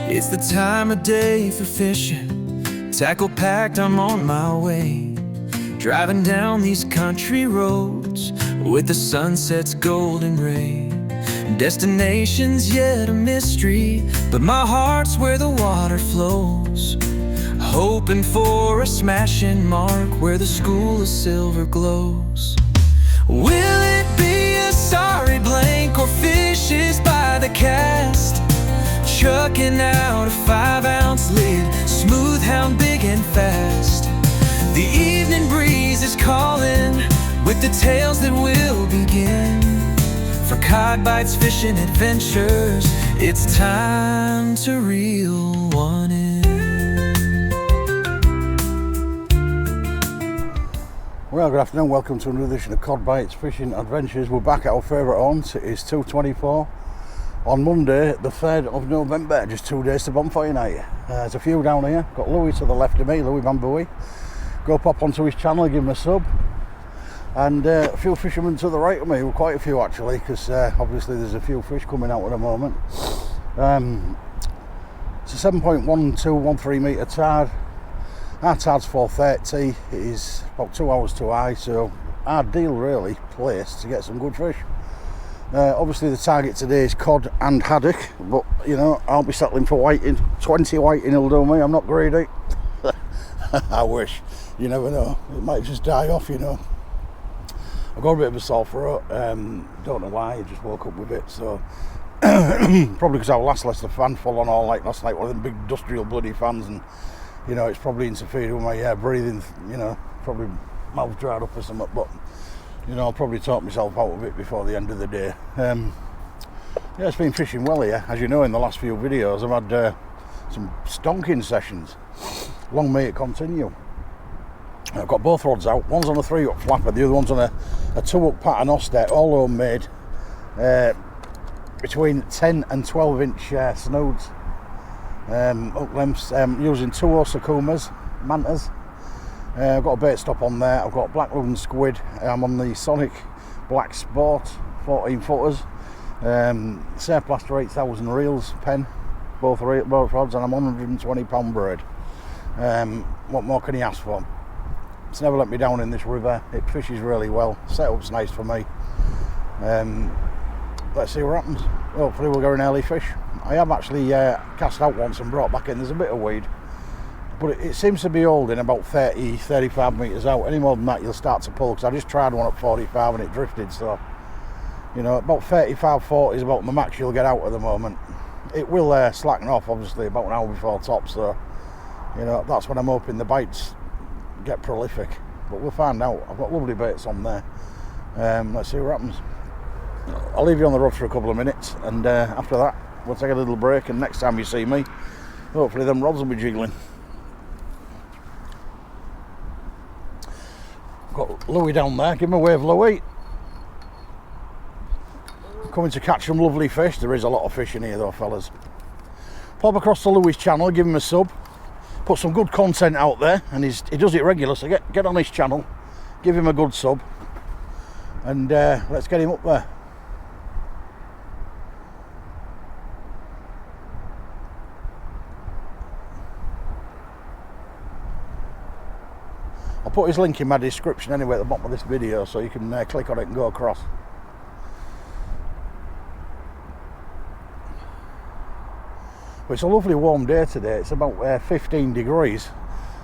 It's the time of day for fishing. Tackle packed, I'm on my way. Driving down these country roads with the sunset's golden ray. Destination's yet a mystery, but my heart's where the water flows. Hoping for a smashing mark where the school of silver glows. Will it be a sorry blank or fishes by the cast? Chucking out a 5-ounce lid, smooth hound big and fast. The evening breeze is calling with the tales that will begin. For cod bites, fishing adventures, it's time to reel one in. Well, good afternoon, welcome to another edition of Cod Bites Fishing Adventures. We're back at our favourite haunt. It is 2:24 on Monday, the 3rd of November, just 2 days to bonfire night. There's a few down here. Got Loui to the left of me, Loui Bambui. Go pop onto his channel, give him a sub. And a few fishermen to the right of me, well, quite a few actually, because obviously there's a few fish coming out at the moment. It's a 7.1213 metre tide. Our tide's 4:30. It is about 2 hours too high, so hard deal really placed to get some good fish. Obviously the target today is cod and haddock, but you know, I'll be settling for whiting. 20 whiting will do me, I'm not greedy. I wish. You never know, it might just die off, you know. I've got a bit of a sore throat, don't know why, I just woke up with it, so probably because I last the fan full on all night last night, one of them big industrial bloody fans, and you know, it's probably interfered with my breathing, you know, probably mouth dried up or something, but you know, I'll probably talk myself out of it before the end of the day. Yeah, it's been fishing well here, as you know in the last few videos. I've had some stonking sessions. Long may it continue. I've got both rods out. One's on a 3-hook flapper, the other one's on a 2-hook pattern Ostet, all homemade. Between 10 and 12 inch snoods. Hook lengths, using 2 Osakumas, mantas. I've got a bait stop on there. I've got black looking squid. I'm on the SONIK Black Sport 14 footers. Surplaster 8000 reels, Penn, both rods, and I'm on £120 braid. What more can you ask for? It's never let me down in this river. It fishes really well. Setup's nice for me. Let's see what happens. Hopefully we'll get an early fish. I have actually cast out once and brought back in. There's a bit of weed, but it seems to be holding about 30-35 metres out. Any more than that you'll start to pull, because I just tried one at 45 and it drifted, so you know, about 35-40 is about the max you'll get out at the moment. It will slacken off obviously about an hour before top, so you know, that's when I'm hoping the bites get prolific, but we'll find out. I've got lovely baits on there. Let's see what happens. I'll leave you on the rod for a couple of minutes, and after that we'll take a little break, and next time you see me, hopefully them rods will be jiggling. Got Loui down there, give him a wave, Loui. Coming to catch some lovely fish. There is a lot of fish in here though, fellas. Pop across to Loui's channel, give him a sub, put some good content out there, and he does it regular, so get on his channel, give him a good sub, and let's get him up there. I'll put his link in my description anyway at the bottom of this video, so you can click on it and go across. But it's a lovely warm day today. It's about 15 degrees.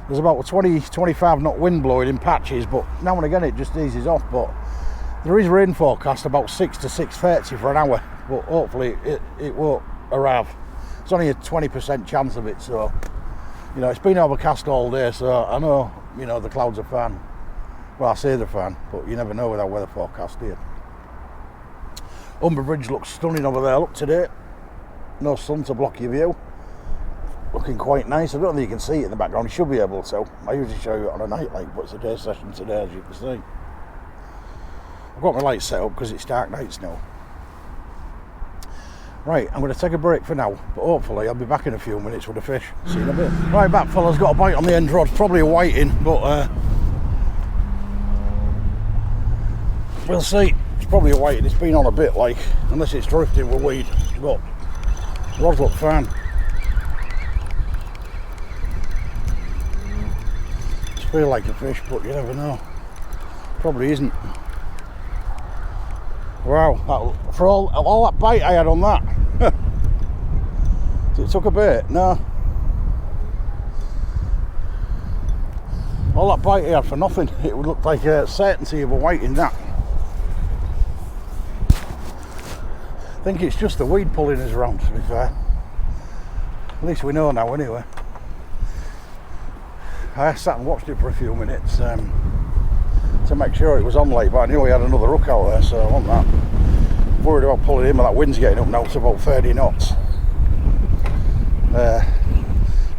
There's about a 20-25 knot wind blowing in patches, but now and again it just eases off. But there is rain forecast about 6 to 6:30 for an hour, but hopefully it won't arrive. It's only a 20% chance of it, so you know, it's been overcast all day, so I know, you know, the clouds are fine. Well, I say they're fine, but you never know with our weather forecast here. Humber Bridge looks stunning over there. Look today, no sun to block your view. Looking quite nice. I don't think you can see it in the background. You should be able to. I usually show you it on a night light, but it's a day session today, as you can see. I've got my lights set up because it's dark nights now. Right, I'm going to take a break for now, but hopefully I'll be back in a few minutes with a fish. See you in a bit. Right, back fellas, got a bite on the end rod, probably a whiting, but we'll see. It's probably a whiting. It's been on a bit, like, unless it's drifting with weed, but the rods look fine. Feel like a fish, but you never know. Probably isn't. Wow, for all that bite I had on that. So it took a bait? No. All that bite I had for nothing. It would look like a certainty of a white in that. I think it's just the weed pulling us around, to be fair. At least we know now anyway. I sat and watched it for a few minutes to make sure it was on late, but I knew we had another hook out there, so I want that. I'm worried about pulling in, but that wind's getting up now to about 30 knots.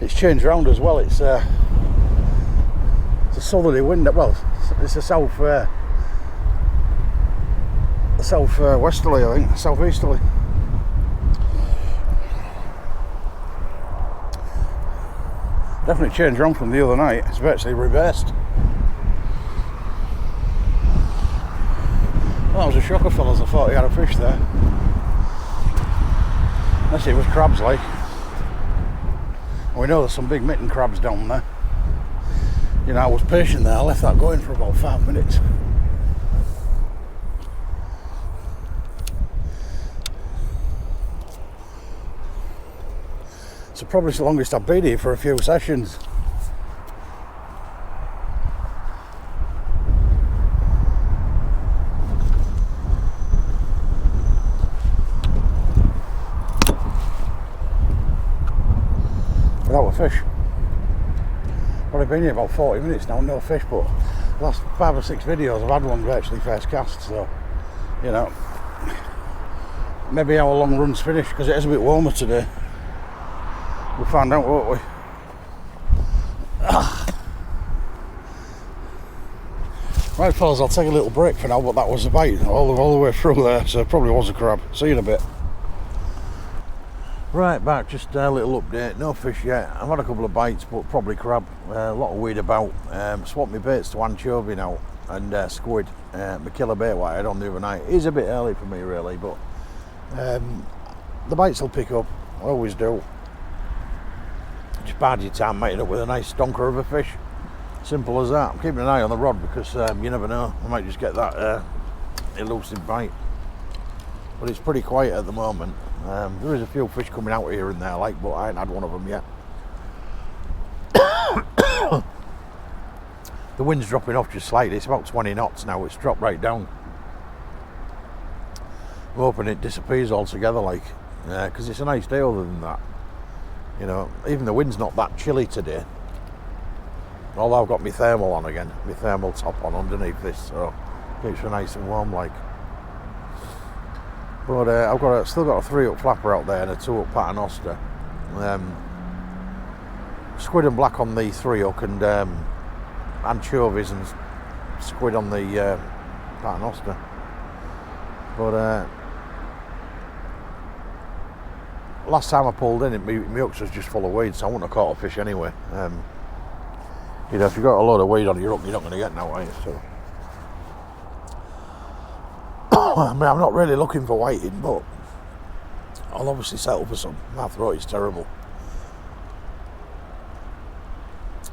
It's changed round as well. It's a southerly wind. Well, it's a south-westerly, I think, southeasterly. Definitely changed round from the other night. It's virtually reversed. Well, that was a shocker, fellas. I thought he had a fish there. Unless it was crabs, like. We know there's some big mitten crabs down there. You know, I was patient there. I left that going for about 5 minutes. So probably it's the longest I've been here for a few sessions. Without a fish. Well, I've been here about 40 minutes now, no fish, but the last 5 or 6 videos I've had one virtually first cast, so, you know, maybe our long run's finished, because it is a bit warmer today. We'll find out, won't we? Right, fellas, I'll take a little break for now, but that was a bite all the way through there, so it probably was a crab. See you in a bit. Right, back, just a little update. No fish yet. I've had a couple of bites, but probably crab. A lot of weed about. Swapped my baits to anchovy now and squid. My killer bait what I had on the other night. It is a bit early for me, really, but the bites will pick up. I always do. Just bide your time mating up with a nice stonker of a fish. Simple as that. I'm keeping an eye on the rod because you never know. I might just get that elusive bite. But it's pretty quiet at the moment. There is a few fish coming out here and there, like, but I ain't had one of them yet. The wind's dropping off just slightly. It's about 20 knots now. It's dropped right down. I'm hoping it disappears altogether, like, because it's a nice day other than that. You know, even the wind's not that chilly today. Although I've got my thermal on again, my thermal top on underneath this, so keeps me nice and warm, like. But I've still got a 3-hook flapper out there and a 2-hook paternoster. Squid and black on the 3-hook and anchovies and squid on the paternoster. But last time I pulled in, my hooks was just full of weed, so I wouldn't have caught a fish anyway. You know, if you've got a load of weed on your hook, you're not going to get now, are you? So. I mean, I'm not really looking for whiting, but I'll obviously settle for some. My throat is terrible.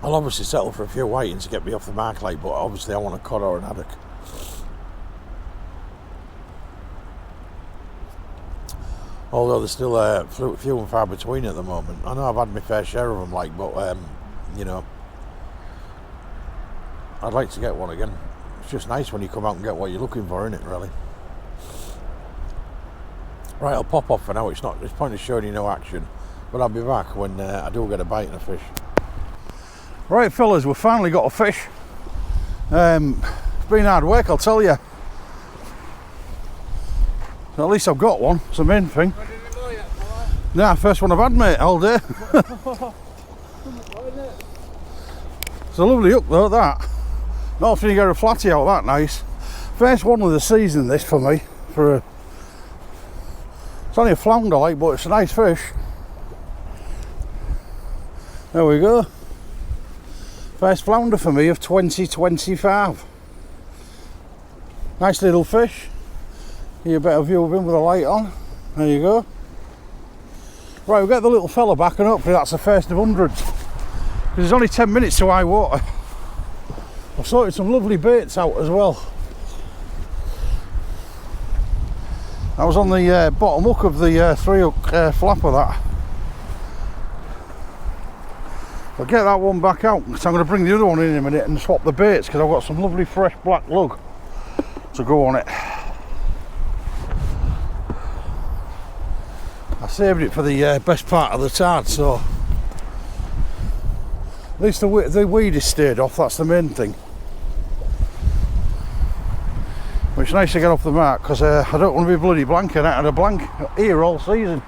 I'll obviously settle for a few whitings to get me off the mark, like, but obviously I want a cod or an haddock. Although there's still few and far between at the moment. I know I've had my fair share of them, like, but you know, I'd like to get one again. It's just nice when you come out and get what you're looking for, isn't it, really? Right, I'll pop off for now. It's pointless showing you no action, but I'll be back when I do get a bite and a fish. Right, fellas, we've finally got a fish. It's been hard work, I'll tell you. So at least I've got one. It's the main thing. Nah, first one I've had, mate, all day. It's a lovely hook though, that. Not often you get a flatty out that nice. First one of the season, this for me. It's only a flounder, like, but it's a nice fish. There we go. First flounder for me of 2025. Nice little fish. Get a better view of him with the light on. There you go. Right, we'll get the little fella back and hopefully that's the first of hundreds. Because there's only 10 minutes to high water. sorted some lovely baits out as well. I was on the bottom hook of the 3-hook flapper that. I'll get that one back out because I'm going to bring the other one in a minute and swap the baits because I've got some lovely fresh black lug to go on it. I saved it for the best part of the tide, so at least the weed is stayed off, that's the main thing. But it's nice to get off the mark because I don't want to be bloody blank and out of a blank here all season.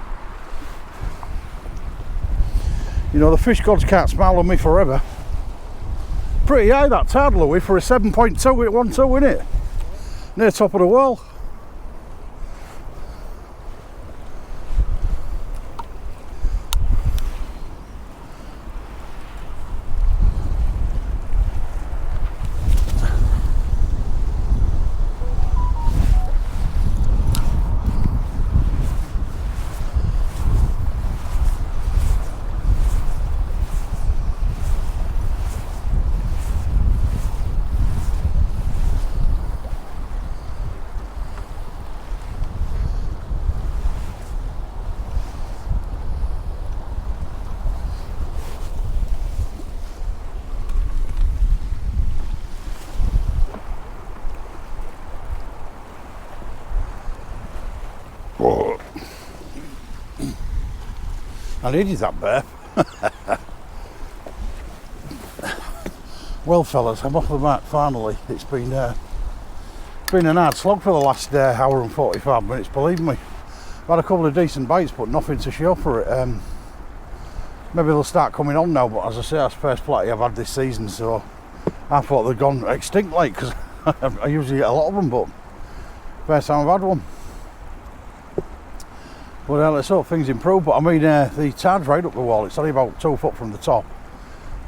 You know, the fish gods can't smile on me forever. Pretty high that tide, Louis, for a 7.2 at 1.2, isn't it? Near top of the wall. I needed that bear. Well fellas, I'm off the mark finally. It's been an hard slog for the last hour and 45 minutes, believe me. I've had a couple of decent bites but nothing to show for it. Maybe they'll start coming on now, but as I say, that's the first flatty I've had this season, so I thought they'd gone extinct like, because I usually get a lot of them, but first time I've had one. But let's hope things improve. But I mean, the tide's right up the wall. It's only about 2 foot from the top,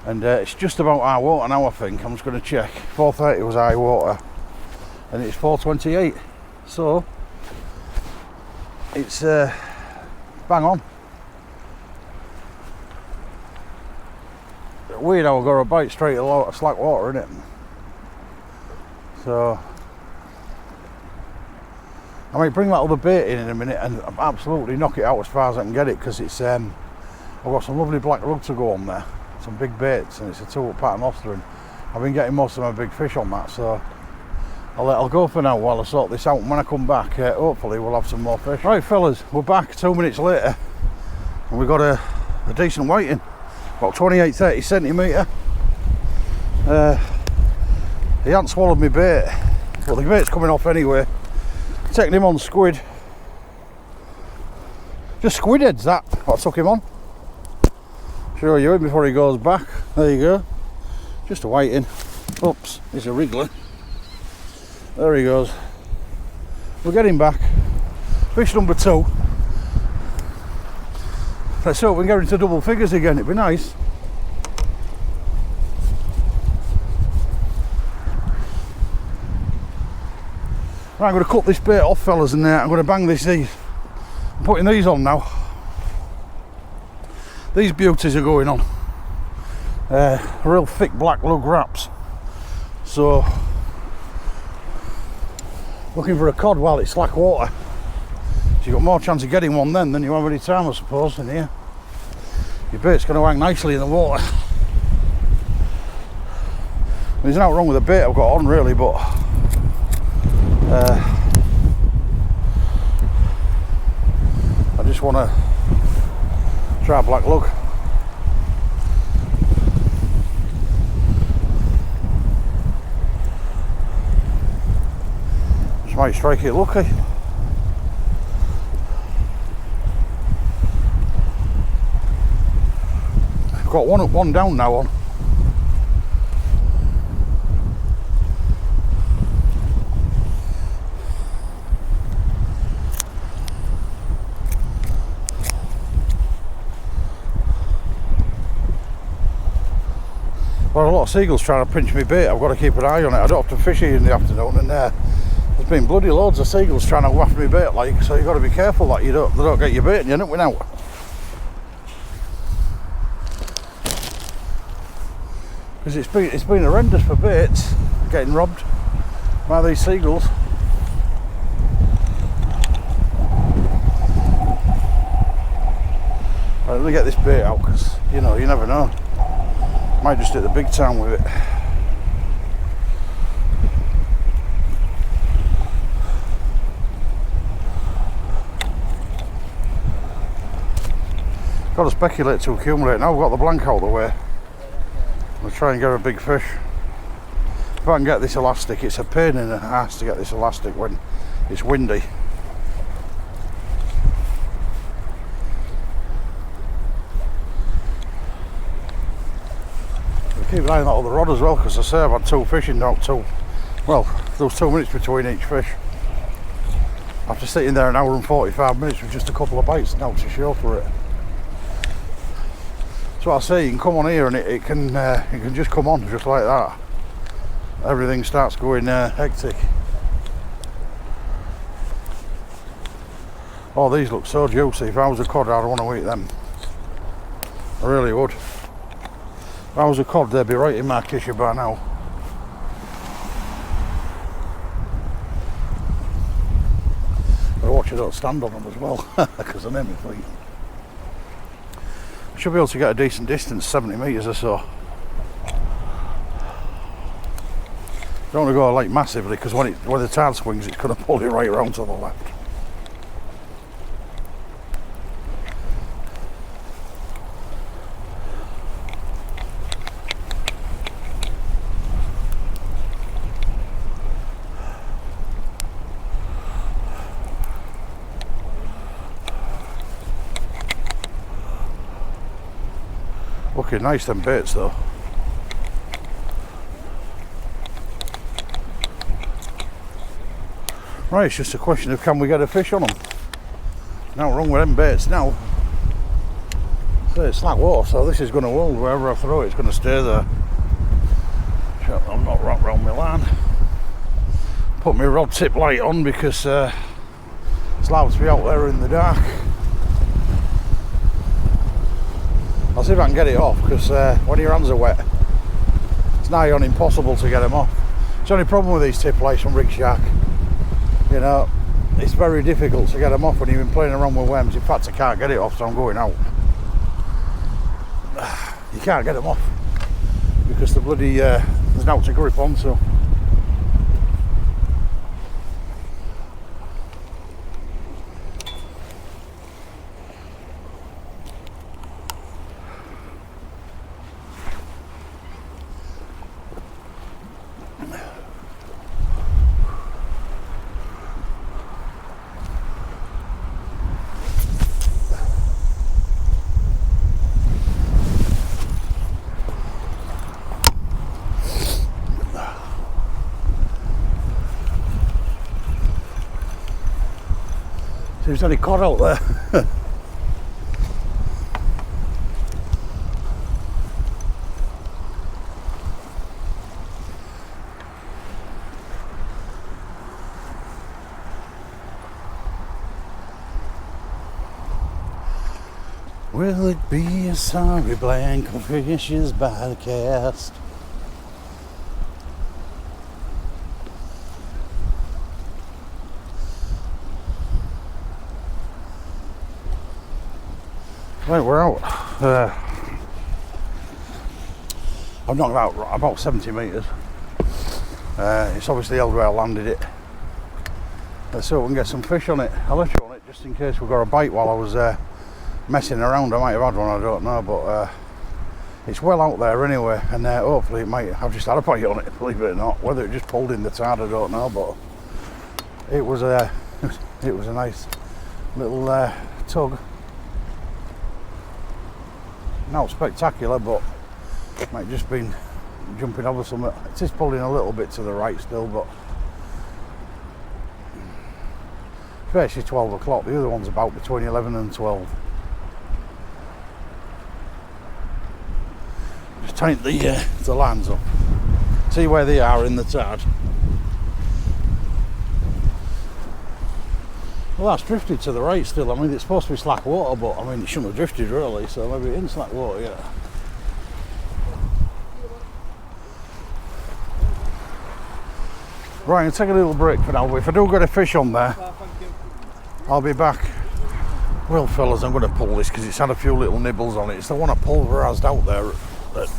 and it's just about high water now. I think I'm just going to check. 4:30 was high water, and it's 4:28, so it's bang on. Weird how I got a bite straight at slack water, isn't it? So I might bring that other bait in a minute and absolutely knock it out as far as I can get it, because it's I've got some lovely black lug to go on there, some big baits, and it's a 2-hook pattern lobster, and I've been getting most of my big fish on that, so I'll go for now while I sort this out, and when I come back hopefully we'll have some more fish. Right fellas, we're back 2 minutes later and we've got a decent whiting, about 28-30 centimetre. He hadn't swallowed my bait, but the bait's coming off anyway. Taking him on squid. Just squid heads, that I took him on. Show you him before he goes back. There you go. Just a whiting. Oops, he's a wriggler. There he goes. We'll get him back. Fish number 2. Let's hope we can get into double figures again, it'd be nice. Right, I'm going to cut this bait off fellas, and I'm going to bang these. I'm putting these on now. These beauties are going on. Real thick black lug wraps. So, looking for a cod while it's slack water. So you've got more chance of getting one then than you have any time, I suppose, in here. Your bait's going to hang nicely in the water. There's nothing wrong with the bait I've got on really, but I just want to try black lug. Just might strike it lucky. I've got one up, one down now on. Well, a lot of seagulls trying to pinch me bait. I've got to keep an eye on it. I don't have to fish here in the afternoon, and there's been bloody loads of seagulls trying to waft me bait, like, so you've got to be careful that they don't get your bait and you don't win out. because it's been horrendous for baits, getting robbed by these seagulls. Right, let me get this bait out, because you know, you never know, might just hit the big time with it. Got to speculate to accumulate. Now I've got the blank out of the way, I'll try and get a big fish. If I can get this elastic, it's a pain in the ass to get this elastic when it's windy. I'll keep an eye on that other rod as well, because I say I've had 2 fishing, not 2. Well, there was 2 minutes between each fish. After sitting there an hour and 45 minutes with just a couple of bites now to show for it. So I say, you can come on here and it can just come on just like that. Everything starts going hectic. Oh, these look so juicy. If I was a cod, I'd want to eat them. I really would. If I was a cod, they'd be right in my kitchen by now. But watch I don't stand on them as well, because they're my feet. Should be able to get a decent distance, 70 metres or so. Don't want to go like massively, because when the tide swings, it's going to pull it right around to the left. Looking nice, them baits though. Right, it's just a question of can we get a fish on them. Now wrong with them baits now. So it's slack water, so this is going to hold. Wherever I throw it, it's going to stay there. I'm not wrapped around my line. Put my rod tip light on because it's allowed to be out there in the dark. I'll see if I can get it off, because when your hands are wet, it's nigh on impossible to get them off. It's the only problem with these tip lights from Rig Shark. You know, it's very difficult to get them off when you've been playing around with worms. In fact, I can't get it off, so I'm going out. You can't get them off because the bloody there's nothing to grip on. So there's any cod out there. Will it be a sorry blank of fishes by the cast? Right, we're out. I've knocked out about 70 metres. It's obviously held where I landed it. Let's see if we can get some fish on it. I left you on it just in case we got a bite while I was messing around. I might have had one, I don't know, but it's well out there anyway, and hopefully it might. I've just had a bite on it, believe it or not. Whether it just pulled in the tide, I don't know, but it was a nice little tug. Not spectacular, but it might just been jumping over something. It is pulling a little bit to the right still, but it's actually 12 o'clock. The other one's about between 11 and 12. Just tighten the lines up. See where they are in the tide. Well, that's drifted to the right still. I mean, it's supposed to be slack water, but I mean, it shouldn't have drifted really, so maybe it isn't slack water yet. Right, I'll take a little break for now, but if I do get a fish on there, I'll be back. Well fellas, I'm going to pull this because it's had a few little nibbles on it. It's the one I pulverised out there at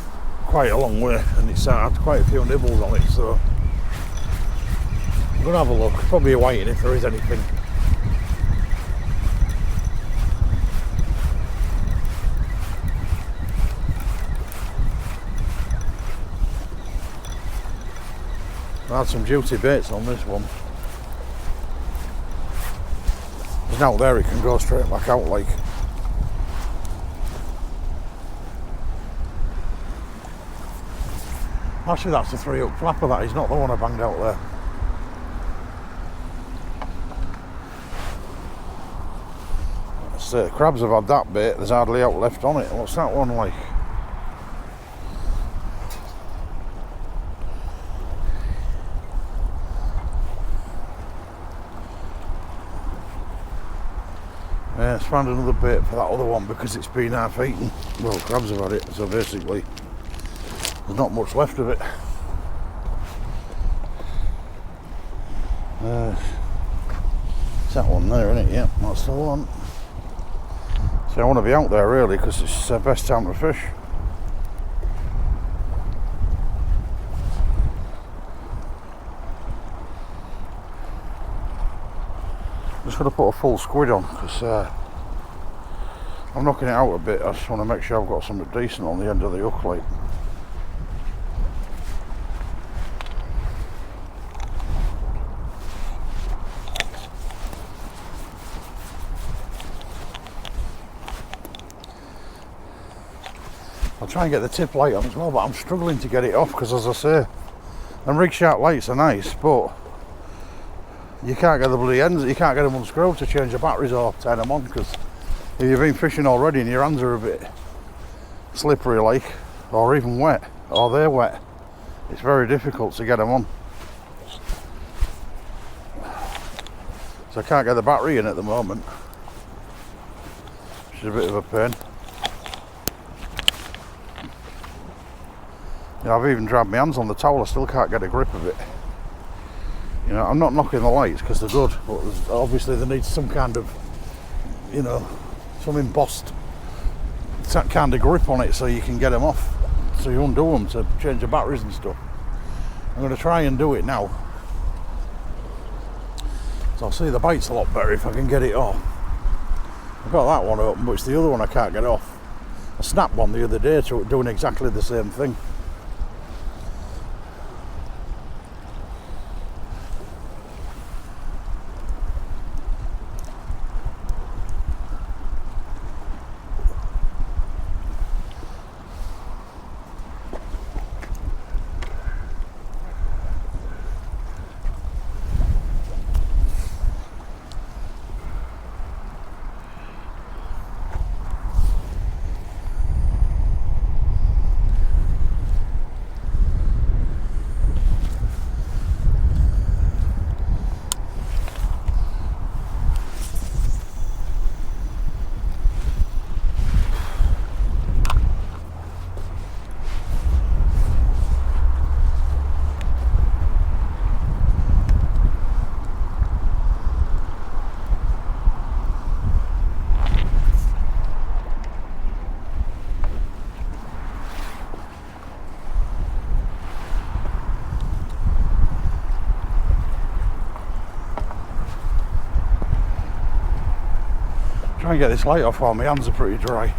quite a long way, and it's had quite a few nibbles on it, so I'm going to have a look, probably waiting if there is anything. I had some duty baits on this one. There's now there, it can go straight back out like. Actually that's a 3-hook flapper, that is not the one I banged out there. Let's say, the crabs have had that bait, there's hardly out left on it. What's that one like? Yeah, it's found another bait for that other one because it's been half eaten. Well, crabs have had it, so basically there's not much left of it. It's that one there, isn't it? Yeah, that's the one. So I want to be out there really because it's the best time to fish. I'm just going to put a full squid on because I'm knocking it out a bit. I just want to make sure I've got something decent on the end of the hook like. I'll try and get the tip light on as well, but I'm struggling to get it off because, as I say, them rig sharp lights are nice, but you can't get the bloody ends, you can't get them unscrewed to change the batteries or turn them on, because if you've been fishing already and your hands are a bit slippery like, or even wet, or they're wet, it's very difficult to get them on. So I can't get the battery in at the moment, which is a bit of a pain. You know, I've even dragged my hands on the towel, I still can't get a grip of it. You know, I'm not knocking the lights because they're good, but obviously they need some kind of, you know, some embossed kind of grip on it so you can get them off, so you undo them to change the batteries and stuff. I'm going to try and do it now. So I'll see the bite's a lot better if I can get it off. I've got that one open, but it's the other one I can't get off. I snapped one the other day doing exactly the same thing. Try and get this light off while my hands are pretty dry.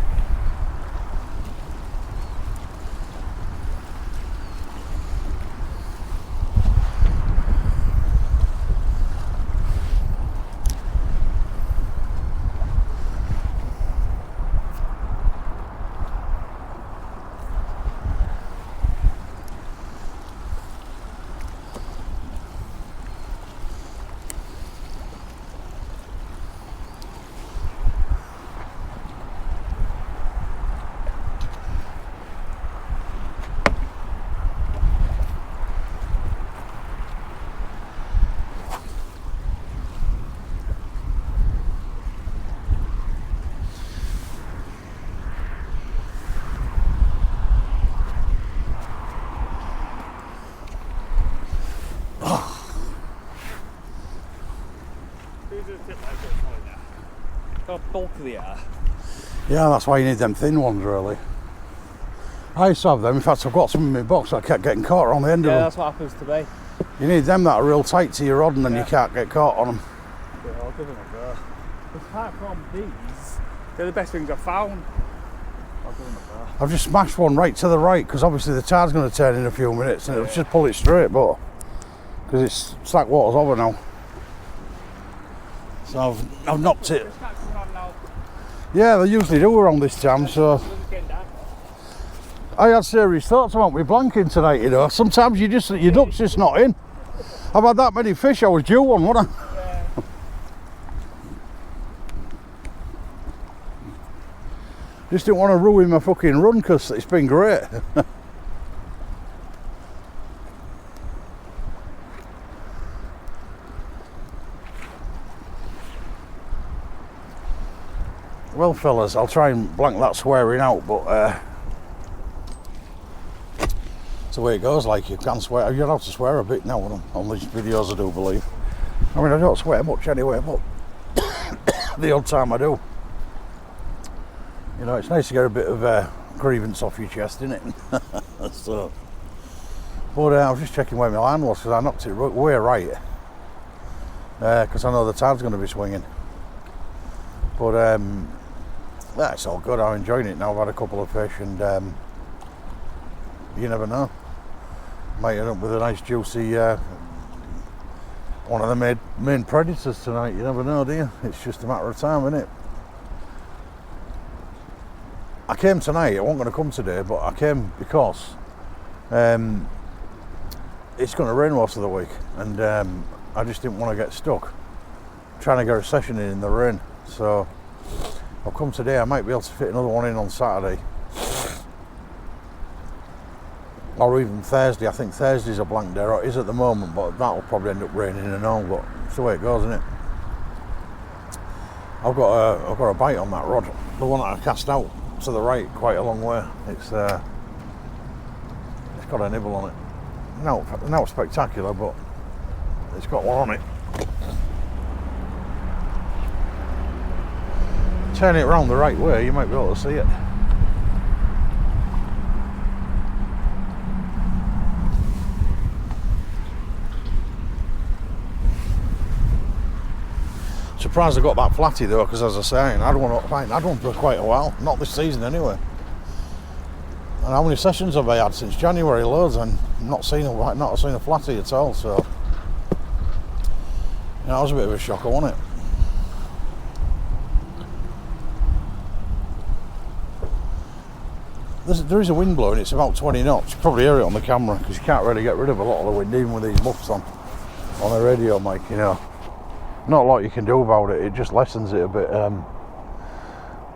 How bulky they are. Yeah, that's why you need them thin ones, really. I used to have them. In fact, I've got some in my box. I kept getting caught on the end of them. Yeah, that's what happens to me. You need them that are real tight to your rod, and then you can't get caught on them. Yeah, I'll give them a go. Apart from these, they're the best things I've found. I'll give them a go. I've just smashed one right to the right, because obviously the tide's going to turn in a few minutes, and it'll just pull it straight, but because it's slack water's over now. So I've knocked it. Yeah, they usually do around this time, so I had serious thoughts about me blanking tonight, you know. Sometimes your duck's just not in. I've had that many fish, I was due one, wasn't I? Yeah. Just didn't want to ruin my fucking run, because it's been great. Well, fellas, I'll try and blank that swearing out, but it's the way it goes. Like, you can swear. You're allowed to swear a bit now on these videos, I do believe. I mean, I don't swear much anyway, but the odd time I do. You know, it's nice to get a bit of grievance off your chest, isn't it? So, but I was just checking where my line was, because I knocked it way right, because I know the tide's going to be swinging. But that's all good. I'm enjoying it now. I've had a couple of fish, and you never know. Might end up with a nice juicy one of the main predators tonight. You never know, do you? It's just a matter of time, isn't it? I came tonight. I wasn't going to come today, but I came because it's going to rain most of the week, and I just didn't want to get stuck trying to get a session in the rain. So I'll come today. I might be able to fit another one in on Saturday, or even Thursday. I think Thursday's a blank day, or it is at the moment, but that'll probably end up raining and all. But it's the way it goes, isn't it? I've got a bite on that rod, the one that I cast out to the right quite a long way. It's got a nibble on it. Not spectacular, but it's got one on it. Turn it around the right way, you might be able to see it. Surprised I got that flatty though, because as I say, I had one for quite a while. Not this season anyway. And how many sessions have I had since January? Loads, and not seen a flatty at all. So you know, that was a bit of a shocker, wasn't it? There is a wind blowing. It's about 20 knots. You probably hear it on the camera, because you can't really get rid of a lot of the wind, even with these muffs on the radio mic. You know, not a lot you can do about it. It just lessens it a bit.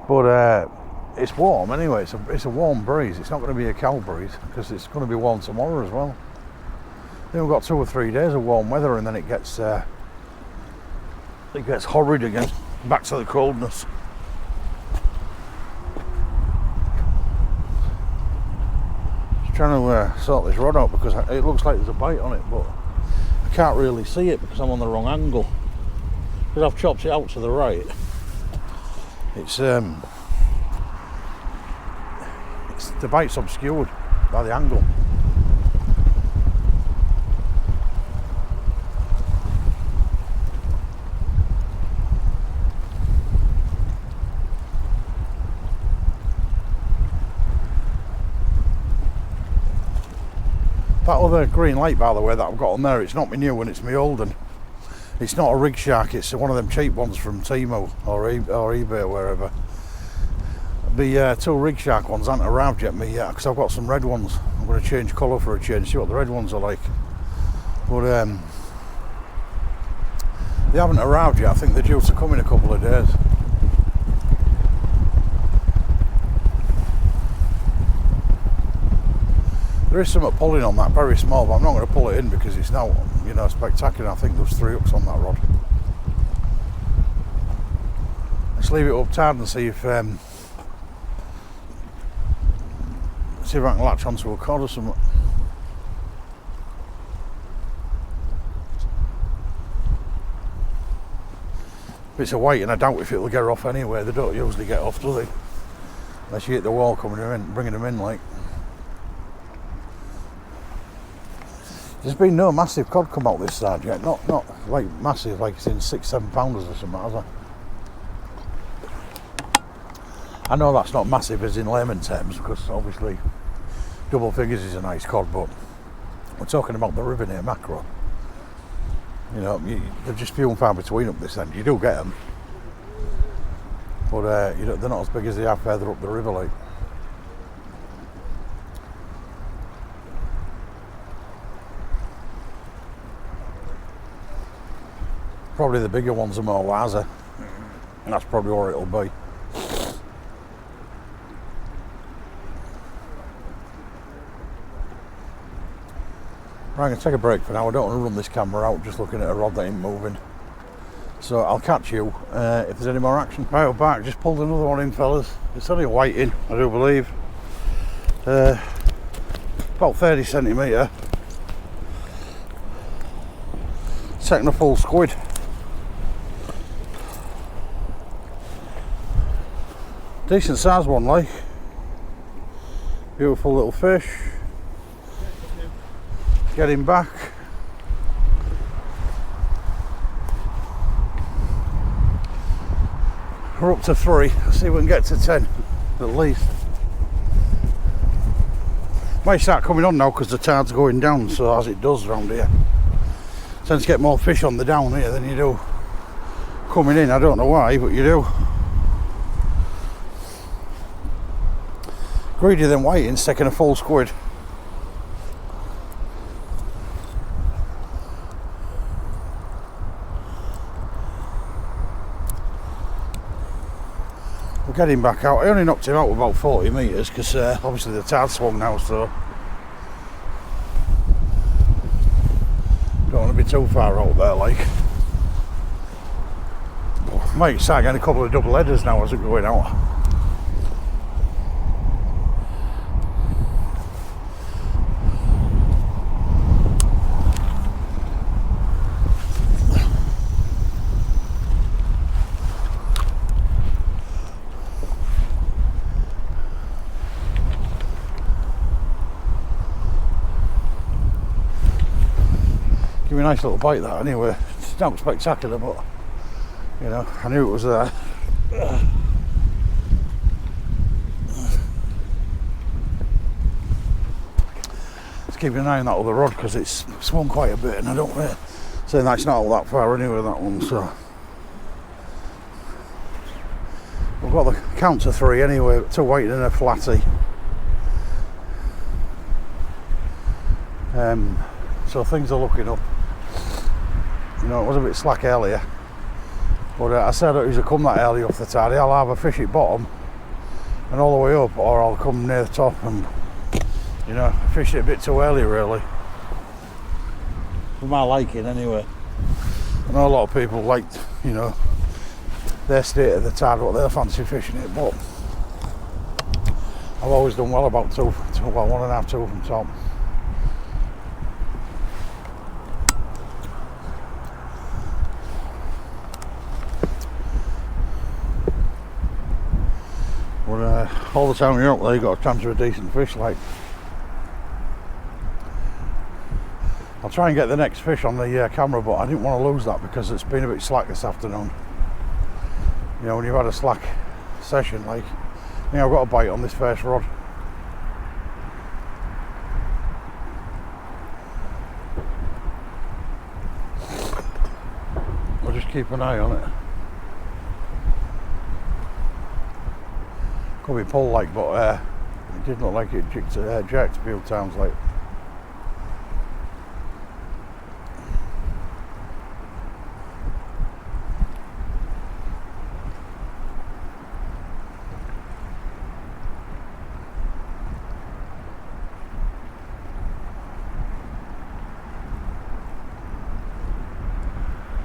But it's warm anyway. It's a warm breeze. It's not going to be a cold breeze, because it's going to be warm tomorrow as well. Then we've got 2 or 3 days of warm weather, and then it gets horrid again. Back to the coldness. Trying to sort this rod out, because it looks like there's a bite on it, but I can't really see it because I'm on the wrong angle. Because I've chopped it out to the right. It's the bite's obscured by the angle. That other green light, by the way, that I've got on there, it's not my new one, it's my old one. It's not a rig shark, it's one of them cheap ones from Timo or eBay or wherever. The 2 rig shark ones haven't arrived yet because I've got some red ones. I'm going to change colour for a change, see what the red ones are like. But they haven't arrived yet. I think they're due to come in a couple of days. There is some pulling on that, very small, but I'm not going to pull it in because it's now, you know, spectacular. I think there's 3 hooks on that rod. Let's leave it up tight and see if I can latch onto a cod or something. If it's a whiting, I doubt if it'll get off anyway. They don't usually get off, do they? Unless you hit the wall coming in, bringing them in like. There's been no massive cod come out this side yet. Not like massive, like it's in 6-7 pounders or something, has it? I know that's not massive as in layman terms, because obviously double figures is a nice cod, but we're talking about the river near Makro. You know, they're just few and far between up this end. You do get them, but you know, they're not as big as they are further up the river, like. Probably the bigger ones are more wiser, and that's probably where it'll be. Right, I'm going to take a break for now. I don't want to run this camera out just looking at a rod that ain't moving. So I'll catch you if there's any more action. Right, we're back. Just pulled another one in, fellas. It's only a whiting, I do believe. About 30 centimetre. Taking a full squid. Decent sized one, like. Beautiful little fish. Get him back. We're up to 3. Let's see if we can get to 10 at least. Might start coming on now because the tide's going down, so as it does round here. Tends to get more fish on the down here than you do coming in. I don't know why, but you do. Greedier than whiting's taking a full squid. We'll get him back out. I only knocked him out with about 40 metres because obviously the tide swung now, so don't want to be too far out there, like. Might start getting a couple of double headers now as we're going out. Give me a nice little bite that anyway. It's not spectacular, but you know, I knew it was there. Just keeping an eye on that other rod because it's swung quite a bit, and I don't want to say that's not all that far anyway, that one. So we've got the count to 3 anyway, 2 whiting and a flatty. So things are looking up. You know, it was a bit slack earlier, but I said that he's come that early off the tide. I'll have a fish at bottom and all the way up, or I'll come near the top and, you know, fish it a bit too early, really. For my liking, anyway. I know a lot of people like, you know, their state of the tide, what they're fancy fishing it, but I've always done well about 2, well, 1.5, 2 from top. All the time you're up there, you've got a chance of a decent fish, like. I'll try and get the next fish on the camera, but I didn't want to lose that because it's been a bit slack this afternoon. You know, when you've had a slack session, like, you know, I've got a bite on this first rod. I'll just keep an eye on it. Could be Paull like, but it did look like it jerked a few times, like.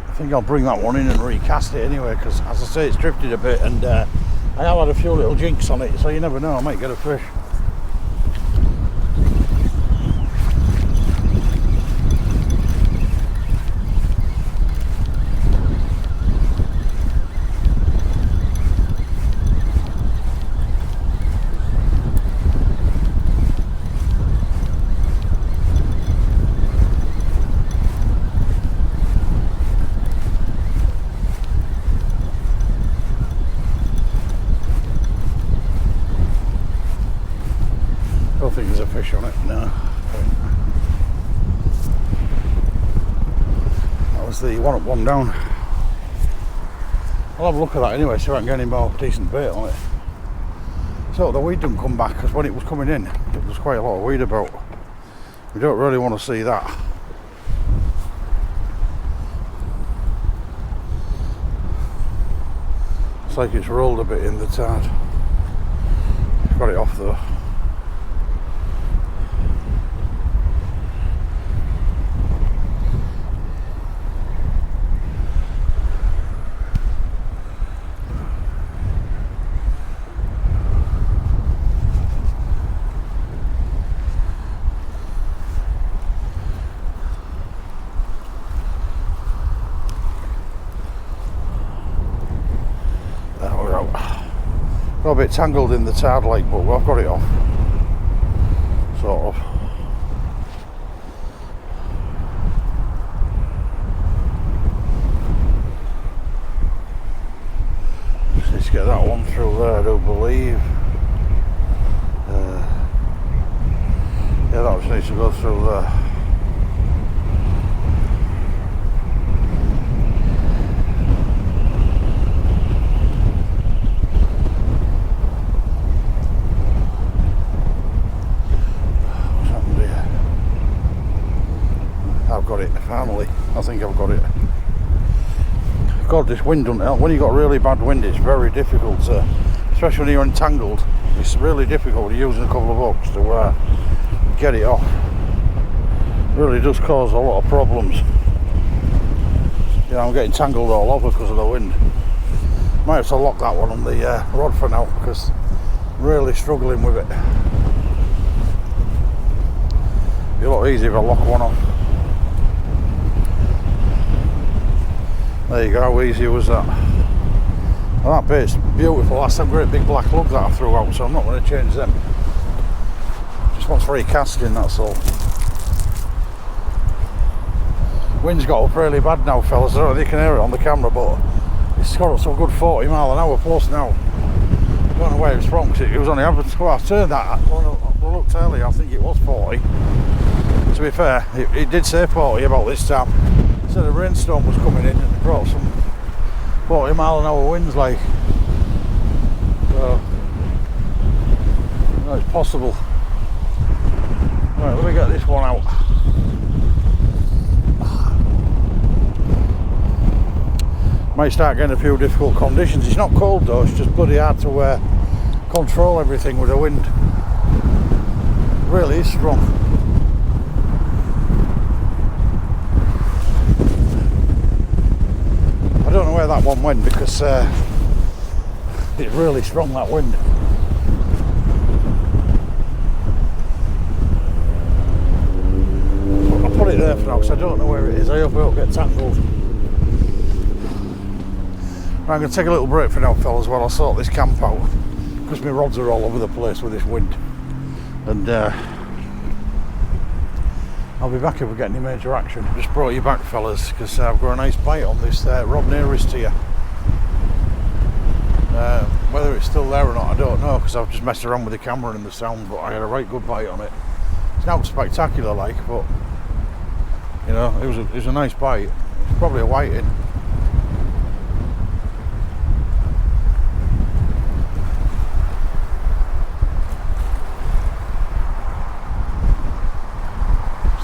I think I'll bring that one in and recast it anyway, because as I say, it's drifted a bit, and I have had a few little jinks on it, so you never know, I might get a fish. one up, one down. I'll have a look at that anyway, see if I can get any more decent bait on it. So the weed didn't come back, because when it was coming in, there was quite a lot of weed about. We don't really want to see that. It's like it's rolled a bit in the tide. Got it off though. Got a bit tangled in the tide like, but I've got it off, sort of. Just need to get that one through there, I do believe. Yeah, that just needs to go through there. Finally, I think I've got it. God, this wind doesn't help. When you've got really bad wind, it's very difficult to, especially when you're entangled, it's really difficult using a couple of hooks to get it off. It really does cause a lot of problems. You know, I'm getting tangled all over because of the wind. Might have to lock that one on the rod for now, because I'm really struggling with it. It'd be a lot easier if I lock one on. There you go, how easy was that? Well, that bit's beautiful. That's some great big black lug that I threw out, so I'm not going to change them. Just wants free casting, that's all. Wind's got up really bad now, fellas. I don't know if you can hear it on the camera, but it's got up to a good 40 mile an hour plus now. I don't know where it's from, because it was only average. Well, I turned that when I looked earlier, I think it was 40. To be fair, it did say 40 about this time. Said a rainstorm was coming in and it brought some 40 mile an hour winds, like. So, no, it's possible. Right, let me get this one out. Might start getting a few difficult conditions. It's not cold though, it's just bloody hard to control everything with the wind. It really is strong. I don't know where that one went, because it's really strong, that wind. But I'll put it there for now, because I don't know where it is. I hope it won't get tangled. Right, I'm going to take a little break for now, fellas, while I sort this camp out, because my rods are all over the place with this wind. And I'll be back if we get any major action. Just brought you back, fellas, because I've got a nice bite on this rod nearest to you. Whether it's still there or not, I don't know, because I've just messed around with the camera and the sound, but I had a right good bite on it. It's not spectacular like, but you know, it was a nice bite. It's probably a whiting.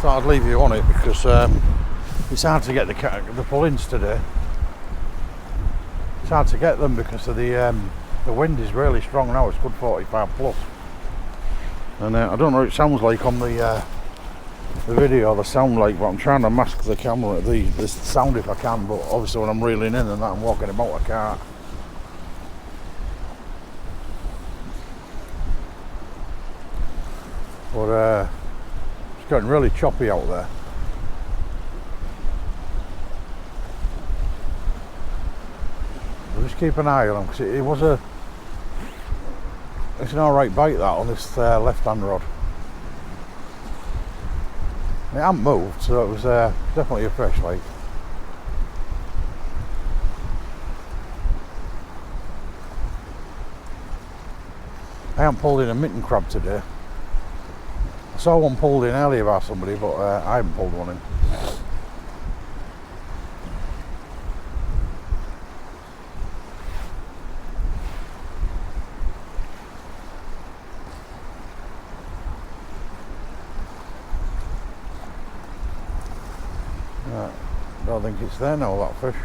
Thought I'd leave you on it, because it's hard to get the pull-ins today. It's hard to get them because of the wind is really strong now. It's good 45 plus, and I don't know what it sounds like on the video. The sound like, but I'm trying to mask the camera, the sound if I can. But obviously when I'm reeling in and that, I'm walking about, I can't. But it's getting really choppy out there. I'll just keep an eye on them, because it's an alright bite that on this left hand rod. It hadn't moved, so it was definitely a fresh like. I haven't pulled in a mitten crab today. I saw one pulled in earlier by somebody, but I haven't pulled one in. don't think it's there now, that fish.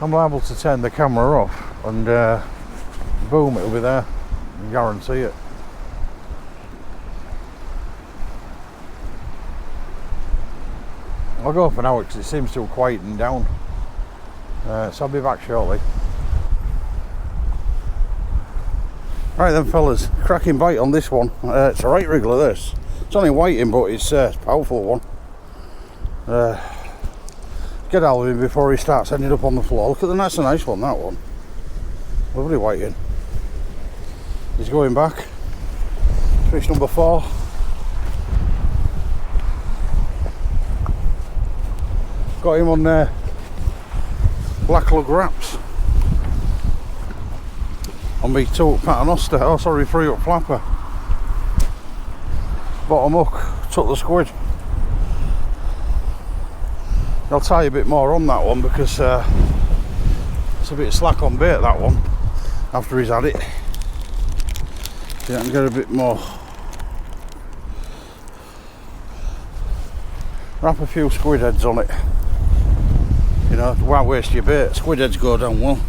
I'm liable to turn the camera off and boom, it'll be there. I guarantee it. I'll go for now because it seems to have quietened down. So I'll be back shortly. Right then fellas, cracking bite on this one. It's a right wriggler this. It's only whiting but it's a powerful one. Get out of him before he starts ending up on the floor. Look at that's a nice one, that one. Lovely whiting. He's going back. Fish number 4. Got him on there. Black lug wraps. On me 2-up paternoster. Oh sorry, 3-up flapper. Bottom hook, took the squid. I'll tie a bit more on that one because it's a bit slack on bait, that one, after he's had it. Yeah, I can get a bit more. Wrap a few squid heads on it. You know, won't waste your bait. Squid heads go down well.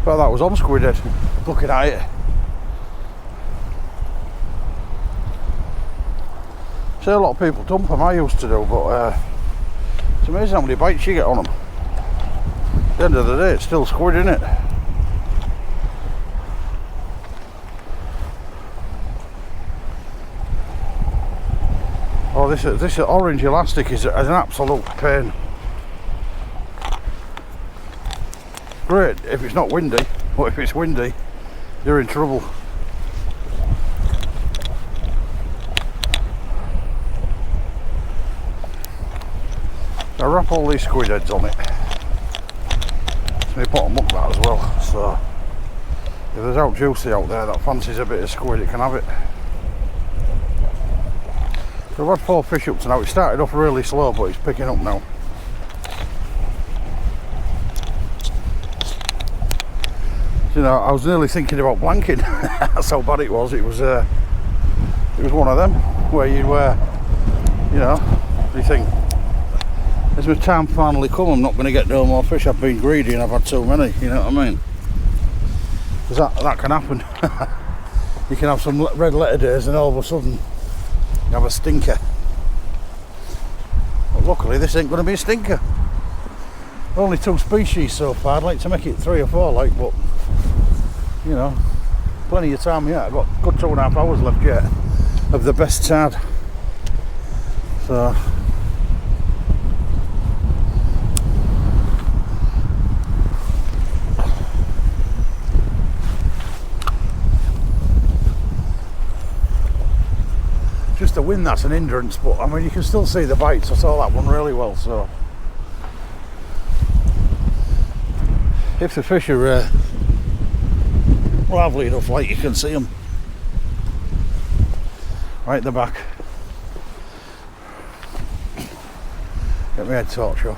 But that was on squid head, looking at it. See, a lot of people dump them, I used to do, but it's amazing how many bites you get on them. At the end of the day, it's still squid, isn't it? Oh, this orange elastic is an absolute pain. Great if it's not windy, but if it's windy, you're in trouble. I wrap all these squid heads on it. It's my bottom hook that as well, so if there's out juicy out there that fancies a bit of squid, it can have it. So I've had 4 fish up to now. It started off really slow, but it's picking up now. You know, I was nearly thinking about blanking. That's how bad it was. It was one of them where you know, you think, as my time finally come, I'm not going to get no more fish. I've been greedy and I've had too many, you know what I mean? Because that can happen. You can have some red letter days and all of a sudden you have a stinker. But luckily this ain't going to be a stinker. Only 2 species so far. I'd like to make it 3 or 4 like, but you know, plenty of time yet. I've got a good 2.5 hours left yet of the best tide. So just the wind that's an hindrance, but I mean you can still see the bites. I saw that one really well, so if the fish are lively enough, like you can see them right at the back. Get my head torch off.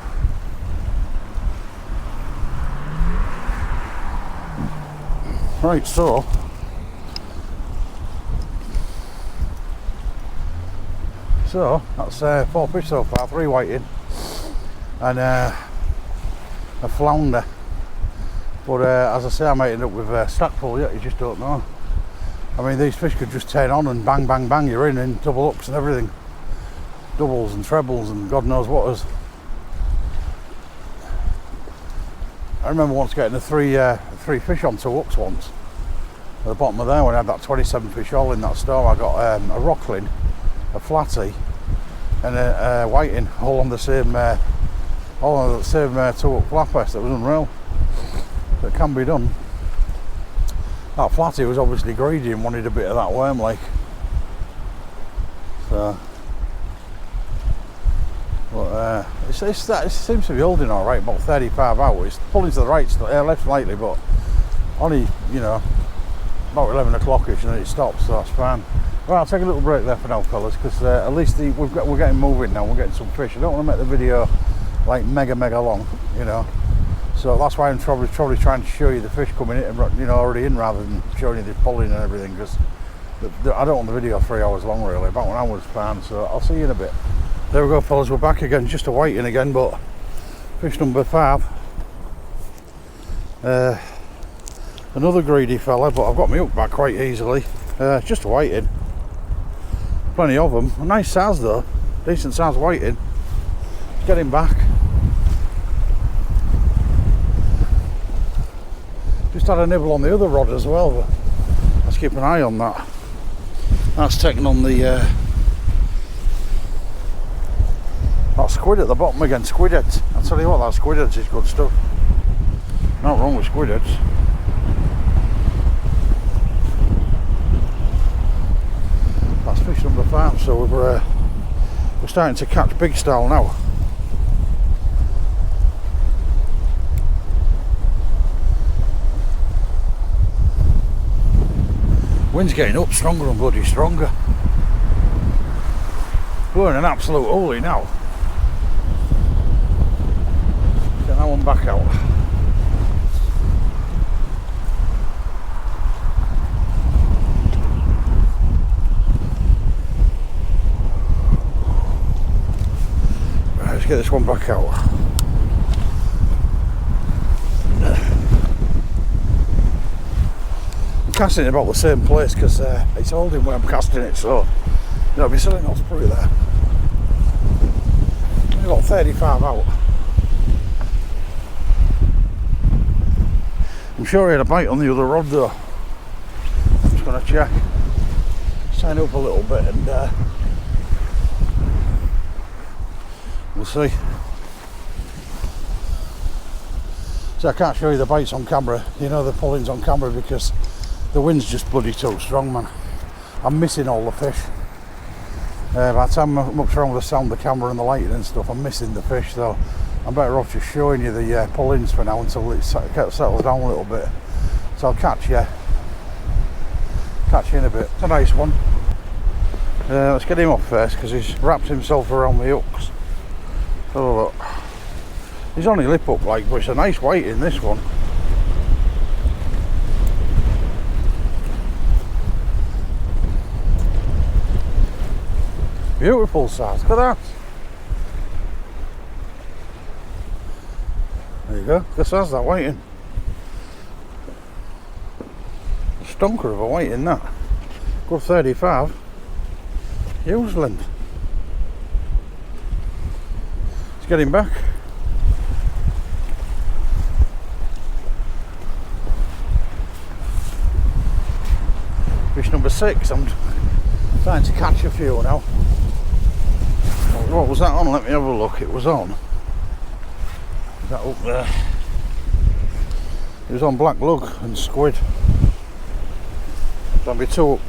Right, so that's 4 fish so far, 3 whiting and a flounder. But as I say, I might end up with a stack full yet, you just don't know. I mean, these fish could just turn on and bang, bang, bang, you're in double ups and everything. Doubles and trebles and God knows what is. I remember once getting a three fish on 2 hooks once. At the bottom of there, when I had that 27 fish all in that storm, I got a rockling, a flatty and a whiting all on the same 2-hook flapper. So it was unreal. It can be done. That flatty was obviously greedy and wanted a bit of that worm like. So but it seems to be holding all right, about 35 hours. Pulling to the right, left slightly, but only, you know, about 11 o'clock-ish and then it stops, so that's fine. Right, I'll take a little break there for now, fellas, because at least we're getting moving now. We're getting some fish. I don't want to make the video like mega long, you know. So that's why I'm probably trying to show you the fish coming in, you know, already in, rather than showing you the pulling and everything, because I don't want the video 3 hours long really. About 1 hour's fine. So I'll see you in a bit. There we go, fellas. We're back again, just a waiting again, but fish number 5. Another greedy fella, but I've got my hook back quite easily. Just a whiting. Plenty of them. A nice size though. Decent size whiting. Let's get him back. Just had a nibble on the other rod as well, but let's keep an eye on that. That's taking on the that squid at the bottom again. Squid heads. I'll tell you what, that squid heads is good stuff. Not wrong with squid heads. That's fish number 5, so we're starting to catch big style now. Wind's getting up stronger and bloody stronger. We're in an absolute holy now. Get that one back out. Let's get this one back out. I'm casting it about the same place because it's holding where I'm casting it, so you know, I'll be selling off through there. We've got 35 out. I'm sure he had a bite on the other rod though. I'm just going to check. Sign up a little bit and we'll see. So I can't show you the bites on camera, you know, the pullings on camera, because the wind's just bloody too strong, man. I'm missing all the fish. By the time I'm up around the sound, the camera and the lighting and stuff, I'm missing the fish, so I'm better off just showing you the pullings for now until it settles down a little bit. So I'll catch you in a bit. It's a nice one. Let's get him off first because he's wrapped himself around the hooks. Oh look, he's only lip up like, but it's a nice weight in this one. Beautiful size, look at that. There you go, this has that weighting. Stonker of a weight in that. Good 35. Huge length. Let's get him back. Fish number 6. I'm trying to catch a few now. What was that on? Let me have a look. It was on. Is that up there? It was on black lug and squid. It's on me 2 up.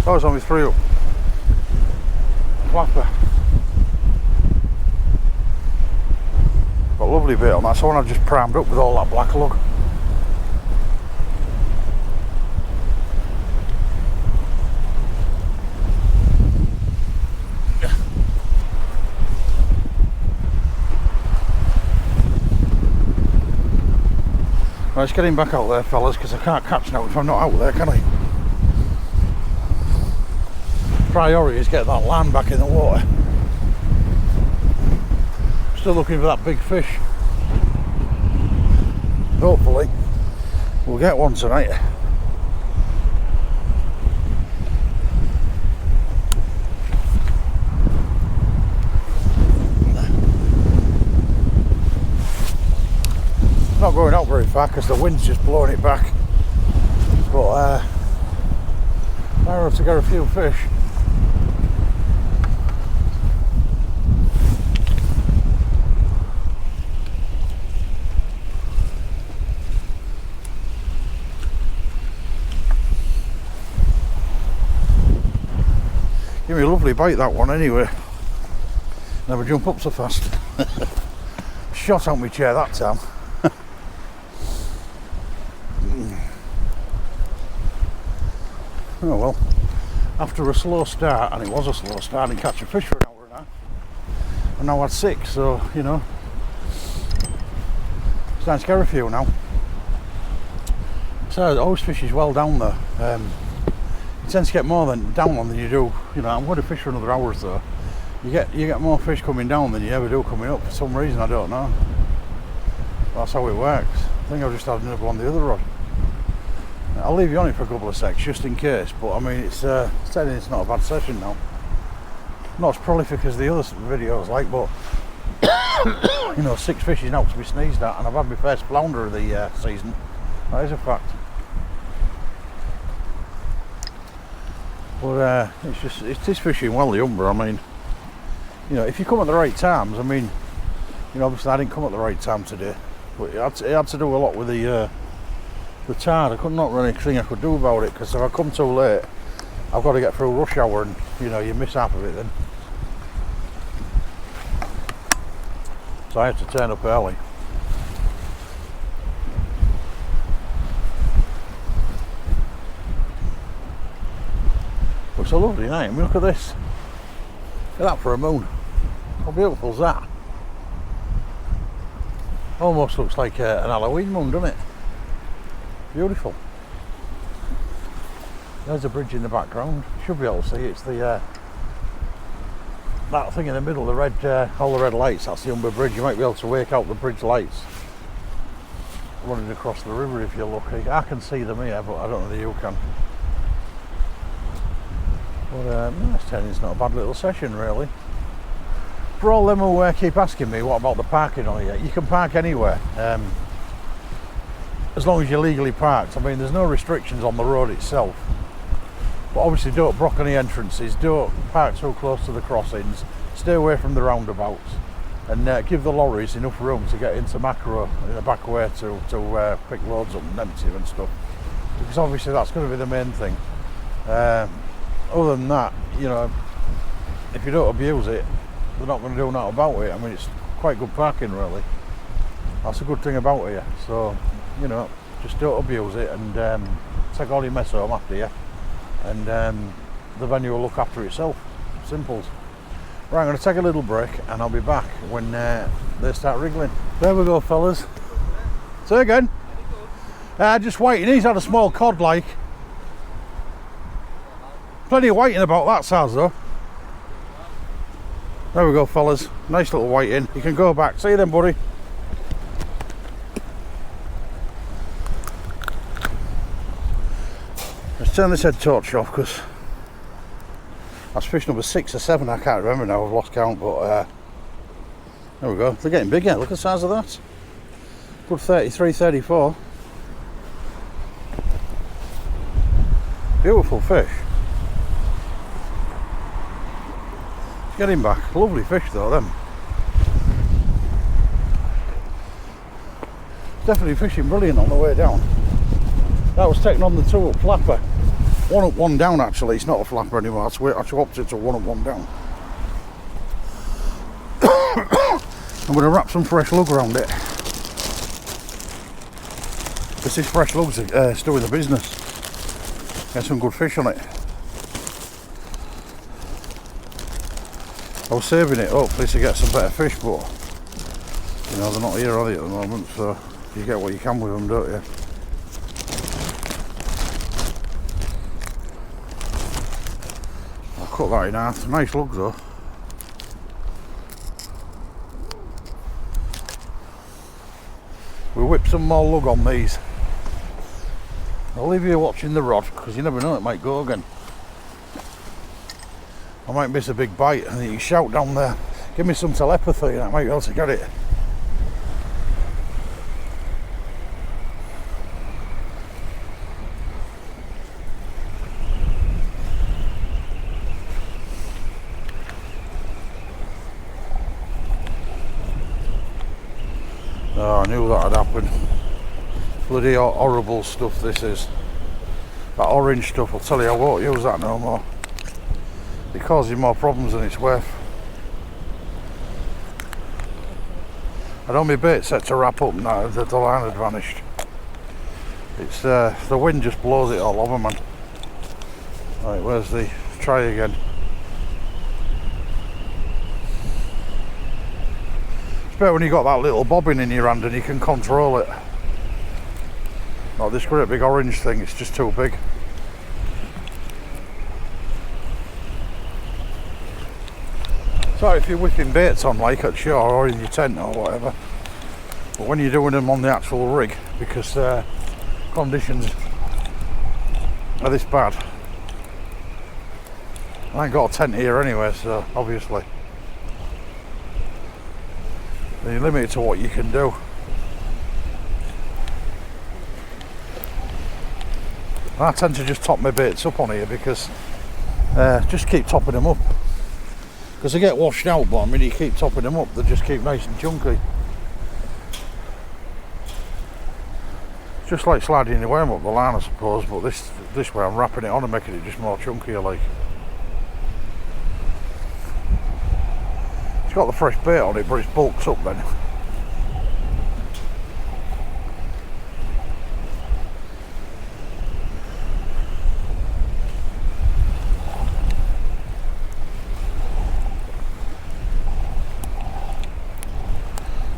Oh, it's on me 3 up. Flapper. Got a lovely bait on that. So I've just primed up with all that black lug. Right, let's get him back out there, fellas, because I can't catch now if I'm not out there, can I? Priority is get that line back in the water. Still looking for that big fish. Hopefully we'll get one tonight. Not going out very far because the wind's just blowing it back, but I have to get a few fish. Give me a lovely bite, that one, anyway. Never jump up so fast. Shot out my chair that time. Oh well, after a slow start, and it was a slow start, and catch a fish for an hour and a half. And now I had 6, so you know, it's nice to get a few now. So I always fish well down there. You tend to get more down one than you do. You know, I'm going to fish for another hour or so. You get more fish coming down than you ever do coming up for some reason. I don't know. That's how it works. I think I've just had another one on the other rod. I'll leave you on it for a couple of secs just in case. But I mean, it's saying it's not a bad session now. Not as prolific as the other videos, like, but you know, 6 fish is now to be sneezed at, and I've had my first flounder of the season. That is a fact. But it is fishing well, the Humber. I mean, you know, if you come at the right times, I mean, you know, obviously I didn't come at the right time today, but it had to do a lot with the tide. I could not really anything I could do about it, because if I come too late, I've got to get through rush hour, and you know, you miss half of it then. So I had to turn up early. It's a lovely night. I mean, look at this. Look at that for a moon. How beautiful is that? Almost looks like an Halloween moon, doesn't it? Beautiful. There's a bridge in the background. You should be able to see. It's the that thing in the middle, the red, all the red lights. That's the Humber Bridge. You might be able to work out the bridge lights running across the river if you're lucky. I can see them here, but I don't know that you can. But nice turning's not a bad little session, really. For all them who keep asking me what about the parking on here, you can park anywhere as long as you're legally parked. I mean, there's no restrictions on the road itself, but obviously don't block any entrances, don't park too close to the crossings, stay away from the roundabouts, and give the lorries enough room to get into Makro in a back way to pick loads up and empty them and stuff, because obviously that's going to be the main thing. Other than that, you know, if you don't abuse it, they're not going to do nothing about it. I mean, it's quite good parking, really. That's a good thing about here. So, you know, just don't abuse it, and take all your mess home after you, and the venue will look after itself. Simples. Right, I'm going to take a little break, and I'll be back when they start wriggling. There we go, fellas. Say again. Just waiting. He's had a small cod, like. Plenty of whiting about that size though. There we go, fellas. Nice little whiting. You can go back. See you then, buddy. Let's turn this head torch off, because that's fish number 6 or 7. I can't remember now. I've lost count, but there we go. They're getting bigger. Look at the size of that. Good 33, 34. Beautiful fish. Get him back. Lovely fish though, them. Definitely fishing brilliant on the way down. That was taking on the 2-up flapper. 1 up, 1 down actually. It's not a flapper anymore. I swapped it to 1 up, 1 down. I'm going to wrap some fresh lug around it, because this fresh lug's still in the business. Get some good fish on it. I was saving it hopefully to get some better fish, but you know, they're not here, are they, at the moment, so you get what you can with them, don't you? I'll cut that in half. Nice lug though. We'll whip some more lug on these. I'll leave you watching the rod, because you never know, it might go again. I might miss a big bite, and you shout down there, give me some telepathy, and I might be able to get it. Oh, I knew that would happen. Bloody horrible stuff this is. That orange stuff, I'll tell you, I won't use that no more. It causes more problems than it's worth. I know my bait set to wrap up now, the line had vanished. It's the wind just blows it all over, man. Right, where's the try again. It's better when you got that little bobbin in your hand and you can control it. Not this great big orange thing, it's just too big. So if you're whipping baits on like at shore or in your tent or whatever, but when you're doing them on the actual rig, because conditions are this bad. I ain't got a tent here anyway, so obviously you're limited to what you can do. I tend to just top my baits up on here because just keep topping them up. Because they get washed out, but I mean, you keep topping them up, they just keep nice and chunky. It's just like sliding the worm up the line, I suppose, but this way I'm wrapping it on and making it just more chunkier like. It's got the fresh bait on it, but it's bulked up then.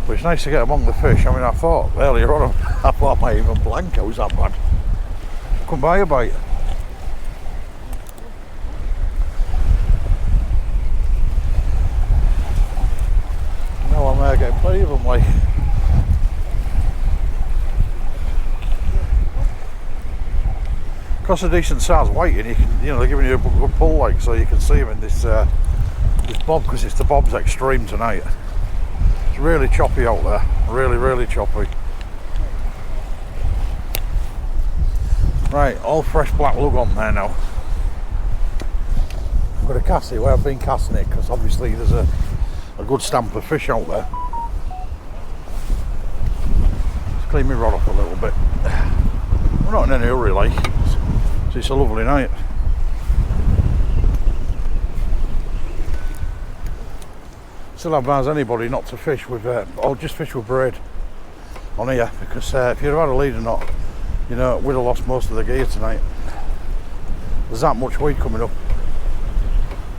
But it's nice to get among the fish. I mean, I thought earlier on, I thought I might even blank, I was that bad. Couldn't buy a bite. Now I'm getting plenty of them, like. Because a decent size whiting, you can, you know, they're giving you a good pull, like, so you can see them in this this bob, because it's the bob's extreme tonight. It's really choppy out there, really choppy. Right, all fresh black lug on there now. I'm going to cast it where I've been casting it, because obviously there's a good stamp of fish out there. Let's clean my rod off a little bit. We're not in any hurry, like, so it's a lovely night. Still advise anybody not to fish with, or just fish with braid on here, because if you'd have had a lead or not, you know, we'd have lost most of the gear tonight. There's that much weed coming up,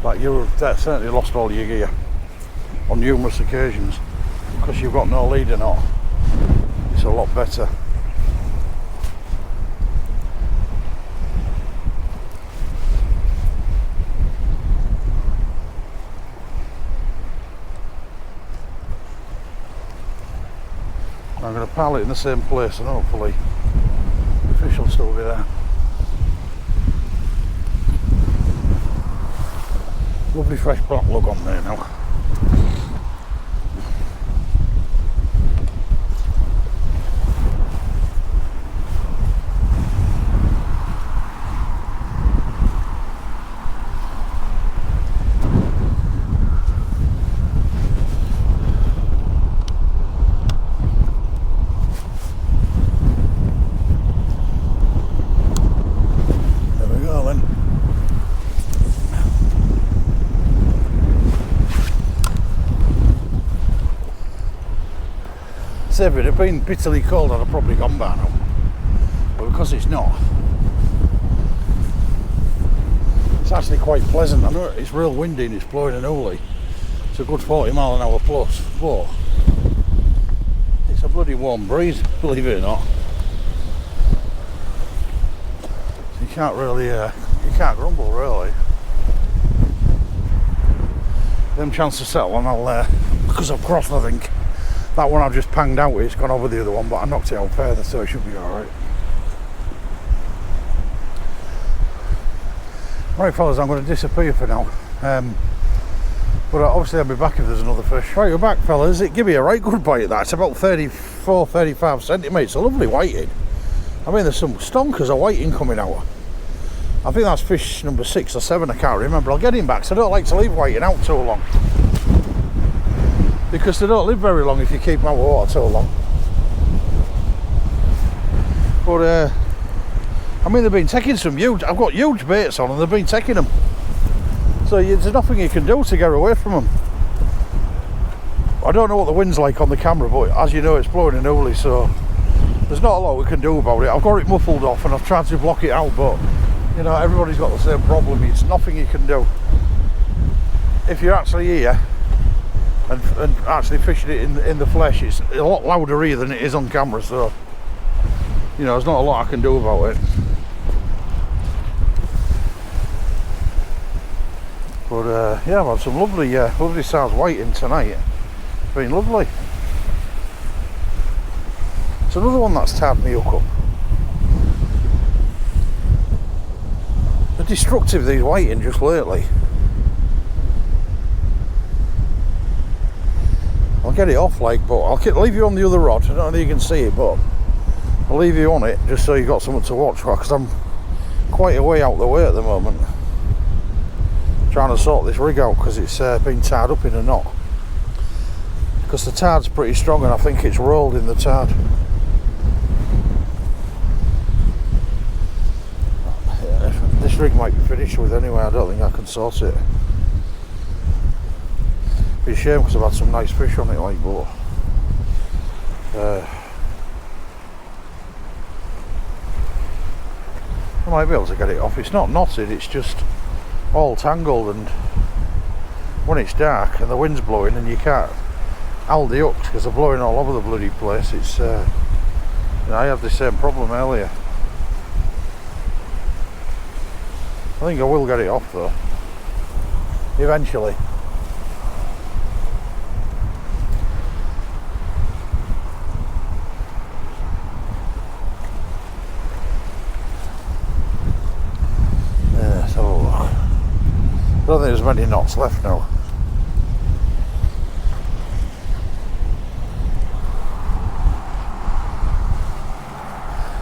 like you've certainly lost all your gear on numerous occasions. Because you've got no lead or not, it's a lot better. I'm going to pile it in the same place and hopefully the fish will still be there. Lovely fresh black lug on there now. If it had been bitterly cold, I'd have probably gone by now, but because it's not, it's actually quite pleasant. I know it's real windy and it's blowing an ooly, it's a good 40 mile an hour plus, but it's a bloody warm breeze, believe it or not. So you can't really, you can't grumble really. Them chance to settle and I'll, because I've crossed, I think. That one I've just panged out, it's gone over the other one, but I knocked it out further, so it should be alright. Right fellas, I'm going to disappear for now. But obviously I'll be back if there's another fish. Right, we're back fellas. It give me a right good bite that. It's about 34-35 centimetres. A lovely whiting. I mean, there's some stonkers of whiting coming out. I think that's fish number 6 or 7, I can't remember. I'll get him back, so I don't like to leave whiting out too long. Because they don't live very long if you keep them out of water too long. But I mean, they've been taking some huge, I've got huge baits on and they've been taking them. So there's nothing you can do to get away from them. I don't know what the wind's like on the camera, but as you know, it's blowing an ooly, so there's not a lot we can do about it. I've got it muffled off and I've tried to block it out, but You know, everybody's got the same problem. It's nothing you can do. If you're actually here and actually fishing it in the flesh, it's a lot louder here than it is on camera, so you know, there's not a lot I can do about it. But yeah, I've had some lovely lovely size whiting tonight. It's been lovely. It's another one that's tabbed me hook up. They're destructive, these whiting, just lately. I'll get it off, like, but I'll leave you on the other rod. I don't know if you can see it, but I'll leave you on it just so you've got something to watch for, because I'm quite a way out the way at the moment. Trying to sort this rig out because it's been tied up in a knot. Because the tide's pretty strong and I think it's rolled in the tide. This rig might be finished with anyway, I don't think I can sort it. Be a shame because I've had some nice fish on it, like, but I might be able to get it off. It's not knotted, it's just all tangled, and when it's dark and the wind's blowing and you can't hold the hooks because they're blowing all over the bloody place, it's you know, I had the same problem earlier. I think I will get it off though, eventually. I don't think there's many knots left now.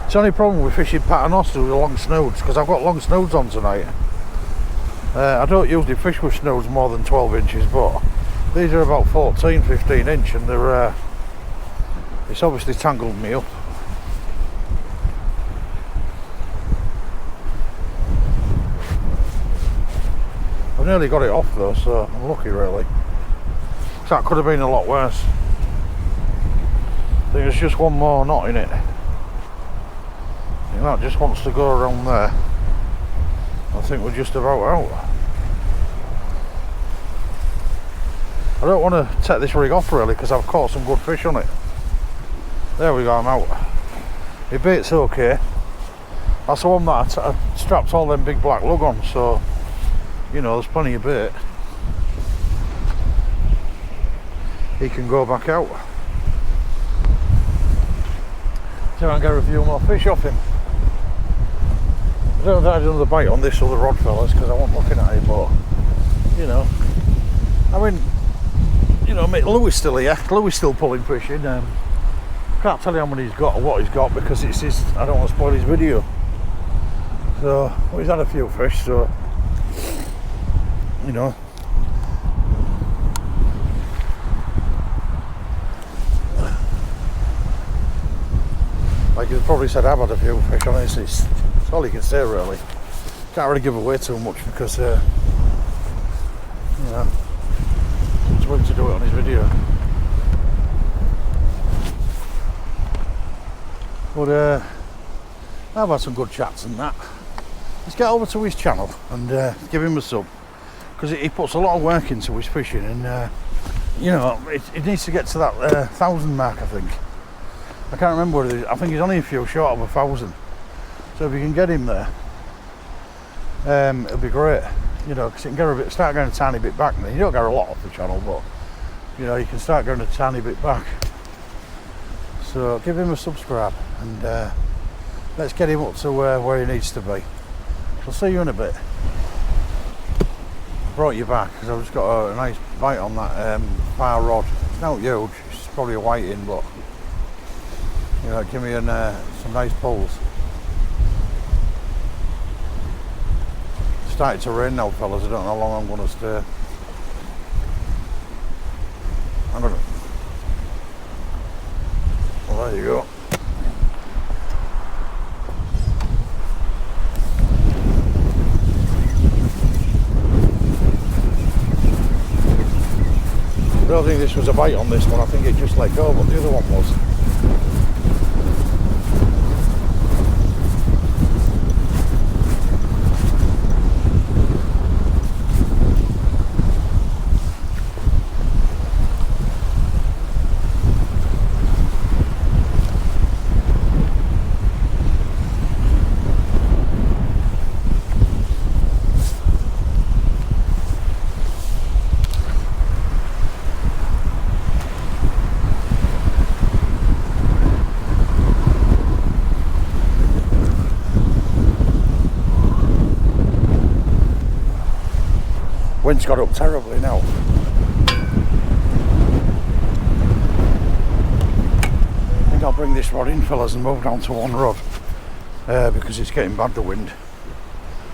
It's the only problem with fishing paternosters with long snoods, because I've got long snoods on tonight. I don't usually fish with snoods more than 12 inches, but these are about 14, 15 inch, and they're it's obviously tangled me up. I've nearly got it off though, so I'm lucky really. That could have been a lot worse. I think there's just one more knot in it. I think that just wants to go around there. I think we're just about out. I don't want to take this rig off really because I've caught some good fish on it. There we go, I'm out. The bait's okay. That's the one that I strapped all them big black lug on, so you know, there's plenty of bait. He can go back out. So I can get a few more fish off him. I don't know if I had another bite on this other rod, fellas, because I wasn't looking at it, but you know, I mean, you know, Louis still here. Louis still pulling fish in. Can't tell you how many he's got or what he's got because it's his. I don't want to spoil his video. So well, he's had a few fish, so you know. Like he's probably said, I've had a few fish on it. It's all you can say really. Can't really give away too much because you know, he's willing to do it on his video. But I've had some good chats and that. Let's get over to his channel and give him a sub, because he puts a lot of work into his fishing, and you know, it needs to get to that 1,000 mark, I think. I can't remember what it is. I think he's only a few short of 1,000. So if you can get him there, it'll be great. You know, because you can get start going a tiny bit back. You don't get a lot off the channel, but you know, you can start going a tiny bit back. So give him a subscribe and let's get him up to where he needs to be. I'll see you in a bit. Brought you back because I've just got a nice bite on that fire rod. It's not huge, it's probably a whiting, but you know, give me some nice pulls. It's starting to rain now, fellas. I don't know how long I'm going to stay. I'm gonna. Well, there you go. I don't think this was a bite on this one. I think it just let go, but the other one was. wind's got up terribly now. I think I'll bring this rod in, fellas, and move down to one rod because it's getting bad, the wind.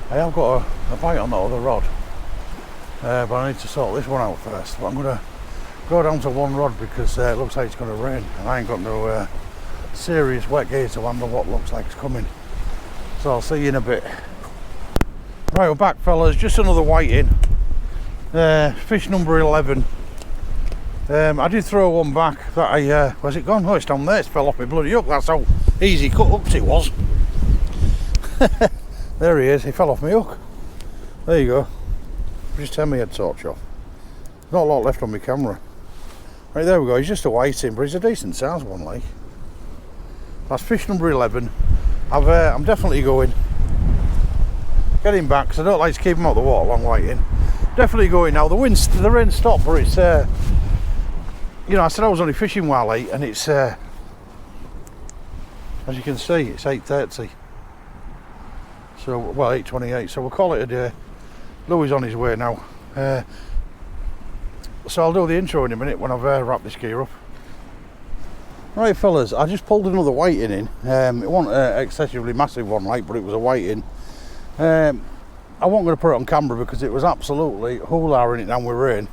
I have got a bite on that other rod, but I need to sort this one out first. But I'm going to go down to one rod because it looks like it's going to rain, and I ain't got no serious wet gears to handle what looks like it's coming. So I'll see you in a bit. Right, we're back, fellas. Just another whiting. Fish number 11. I did throw one back that I where's it gone? Oh, it's down there. It fell off my bloody hook. That's how easy cut hooks it was. There he is. He fell off my hook. There you go. Just turn my head torch off. Not a lot left on my camera. Right, there we go. He's just a whiting, but he's a decent size one, like. That's fish number 11. I'm definitely going. Get him back because I don't like to keep him out of the water long whiting. Definitely going now. The rain stopped, but it's you know, I said I was only fishing while late, and it's as you can see, it's 8:30. So, well, 8:28. So we'll call it a day. Louis on his way now. So I'll do the intro in a minute when I've wrapped this gear up. Right, fellas, I just pulled another whiting in. It wasn't an excessively massive one, like, but it was a whiting. I wasn't going to put it on camera because it was absolutely hoolah in it down with rain,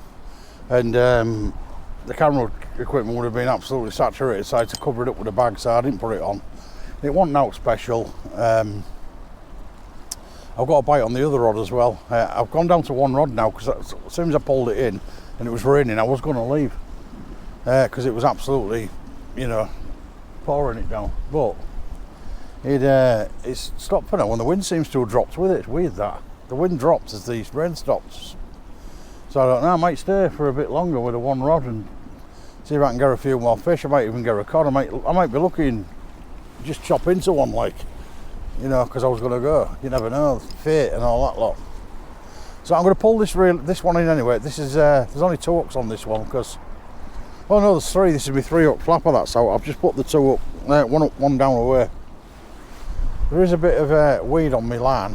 and the camera equipment would have been absolutely saturated, so I had to cover it up with a bag, so I didn't put it on. It wasn't out special. I've got a bite on the other rod as well. I've gone down to one rod now because as soon as I pulled it in and it was raining, I was going to leave because it was absolutely, you know, pouring it down. But it's stopped for now, and the wind seems to have dropped with it. It's weird that the wind drops as the rain stops. So I don't know, I might stay for a bit longer with a one rod and see if I can get a few more fish. I might even get a cod. I might be looking just chop into one, like, you know, because I was going to go. You never know, fate and all that lot. So I'm going to pull this one in anyway. This is there's only 2 hooks on this one because, oh no, there's 3. This is my 3 hook flapper. That's out. I've just put the 2 up, one up, one down away. There is a bit of weed on my line,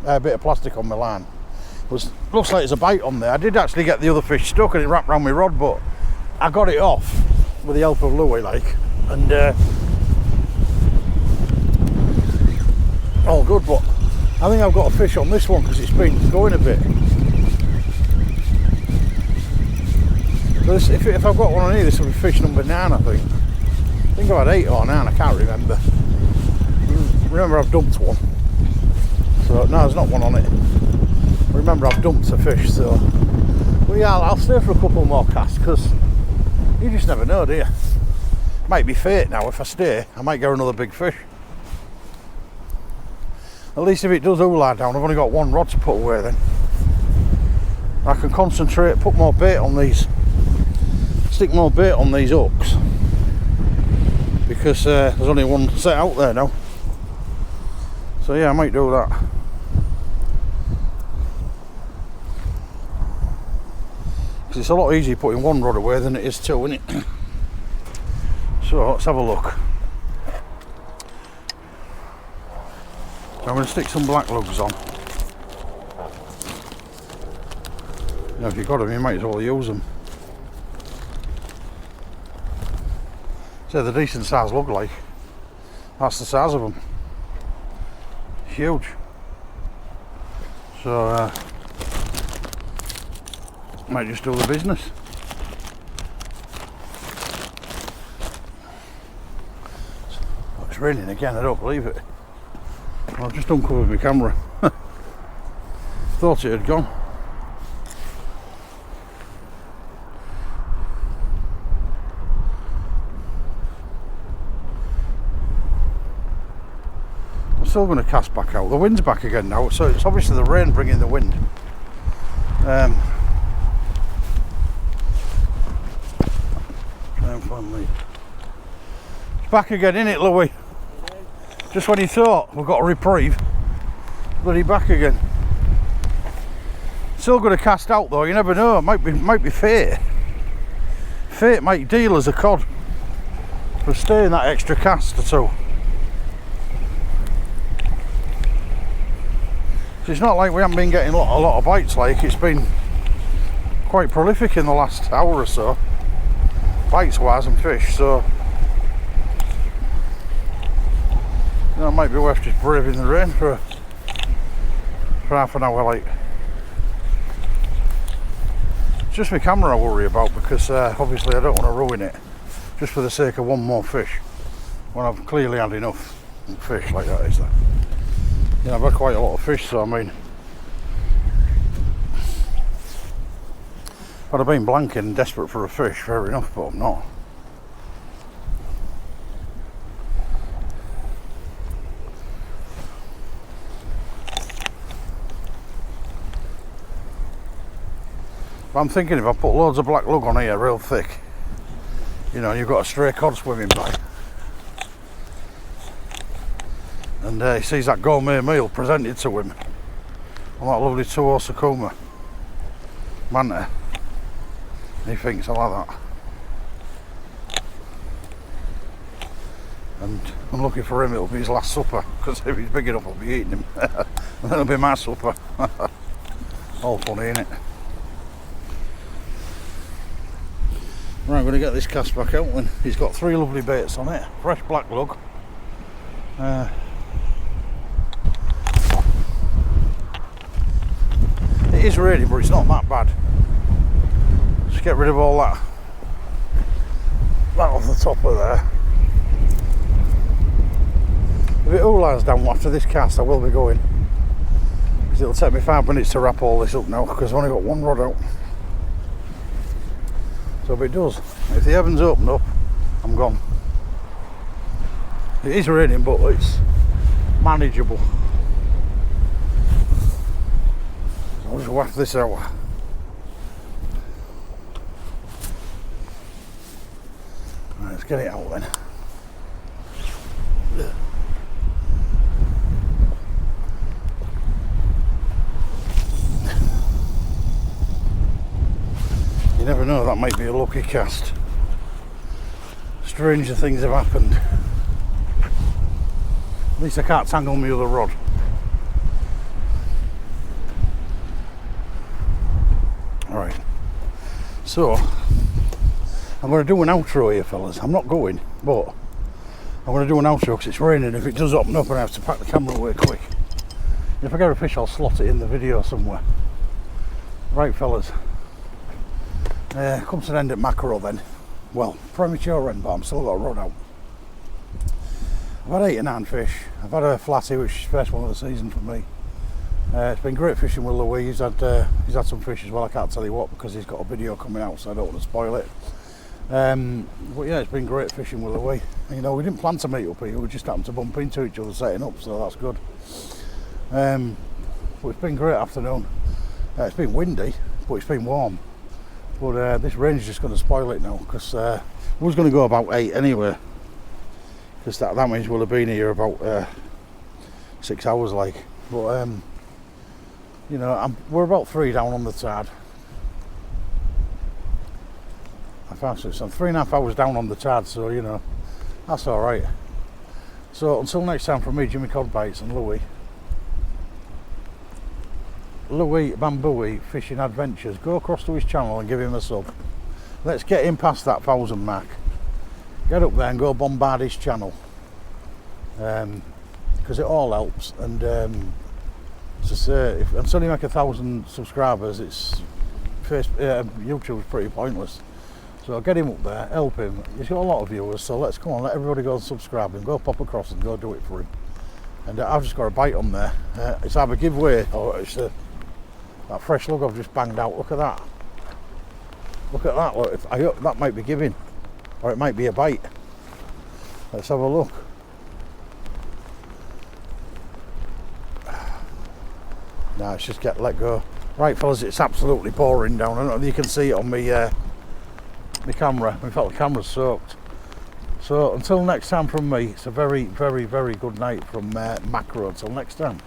a bit of plastic on my line. Looks like there's a bite on there. I did actually get the other fish stuck and it wrapped around my rod, but I got it off with the help of Louis, like, and all good. But I think I've got a fish on this one because it's been going a bit. So this, if I've got one on here, this will be fish number 9, I think. I think I've had 8 or 9, I can't remember. Remember, I've dumped one. So no, there's not one on it. Remember, I've dumped a fish, so. Well, yeah, I'll stay for a couple more casts because you just never know, do you? Might be fate now. If I stay, I might get another big fish. At least if it does hoolah down, I've only got one rod to put away then. I can concentrate, put more bait on these, stick more bait on these hooks because there's only one set out there now. So yeah, I might do that. Because it's a lot easier putting one rod away than it is 2, isn't it? So let's have a look. So I'm going to stick some black lugs on. You know, if you've got them, you might as well use them. So they're decent size lug, like. That's the size of them. Huge. So might just do the business. Oh, it's raining again, I don't believe it. I've just uncovered my camera. Thought it had gone. I'm still going to cast back out. The wind's back again now, so it's obviously the rain bringing the wind. Try and find me. It's back again, isn't it, Louis? Just when you thought we've got a reprieve, bloody back again. Still going to cast out though. You never know. It might be fate. Fate might deal us a cod for staying that extra cast or 2. It's not like we haven't been getting a lot of bites, like it's been quite prolific in the last hour or so, bites wise and fish, so you know, it might be worth just braving the rain for half an hour. Like, it's just my camera I worry about, because obviously I don't want to ruin it just for the sake of one more fish when I've clearly had enough fish. Like that is that. You know, I've had quite a lot of fish, so I mean, if I'd have been blanking and desperate for a fish, fair enough, but I'm not. But I'm thinking if I put loads of black lug on here real thick, you know, you've got a stray cod swimming by, and he sees that gourmet meal presented to him on that lovely Tuo Sakuma manta, and he thinks I like that, and I'm looking for him, it'll be his last supper, because if he's big enough I'll be eating him and then it'll be my supper. All funny, isn't it? Right, I'm going to get this cast back out, and he's got 3 lovely baits on it, fresh black lug. It is raining, but it's not that bad. Just get rid of all that off the top of there. If it all lies down after this cast, I will be going, because it'll take me 5 minutes to wrap all this up now, because I've only got one rod out. So if it does, if the heavens open up, I'm gone. It is raining, but it's manageable. So I'll just whack this out. Right, let's get it out then. You never know, that might be a lucky cast. Stranger things have happened. At least I can't tangle my other rod. Alright, so I'm going to do an outro here, fellas. I'm not going, but I'm going to do an outro because it's raining. If it does open up and I have to pack the camera away quick, if I get a fish I'll slot it in the video somewhere. Right, fellas, comes to an end at Makro then. Well, premature end, but I'm still got a rod out. I've had 8 or 9 fish. I've had a flatty, which is the first one of the season for me. It's been great fishing with Loui. He's had some fish as well. I can't tell you what, because he's got a video coming out, so I don't want to spoil it. But yeah, it's been great fishing with Loui. You know, we didn't plan to meet up here. We just happened to bump into each other setting up, so that's good. But it's been a great afternoon. It's been windy, but it's been warm. But this rain's just going to spoil it now, because we was going to go about 8 anyway, because that means we'll have been here about 6 hours like. But you know, we're about 3 down on the tide. I found so I'm 3.5 hours down on the tide, so you know, that's all right. So until next time, from me, Jimmy Codbaits and Loui Bambui Fishing Adventures. Go across to his channel and give him a sub. Let's get him past that 1,000 mark. Get up there and go bombard his channel, because it all helps. And until you make 1,000 subscribers, YouTube's pretty pointless. So get him up there, help him. He's got a lot of viewers, so let's come on, let everybody go and subscribe and go pop across and go do it for him. And I've just got a bite on there. It's either giveaway or it's that fresh lug I've just banged out. Look at that. Look at that. Look, I hope that might be giving, or it might be a bite. Let's have a look. No, it's just let go. Right, fellas, it's absolutely pouring down. I don't know if you can see it on my camera. In fact, the camera's soaked. So until next time from me, it's a very, very, very good night from Makro. Until next time.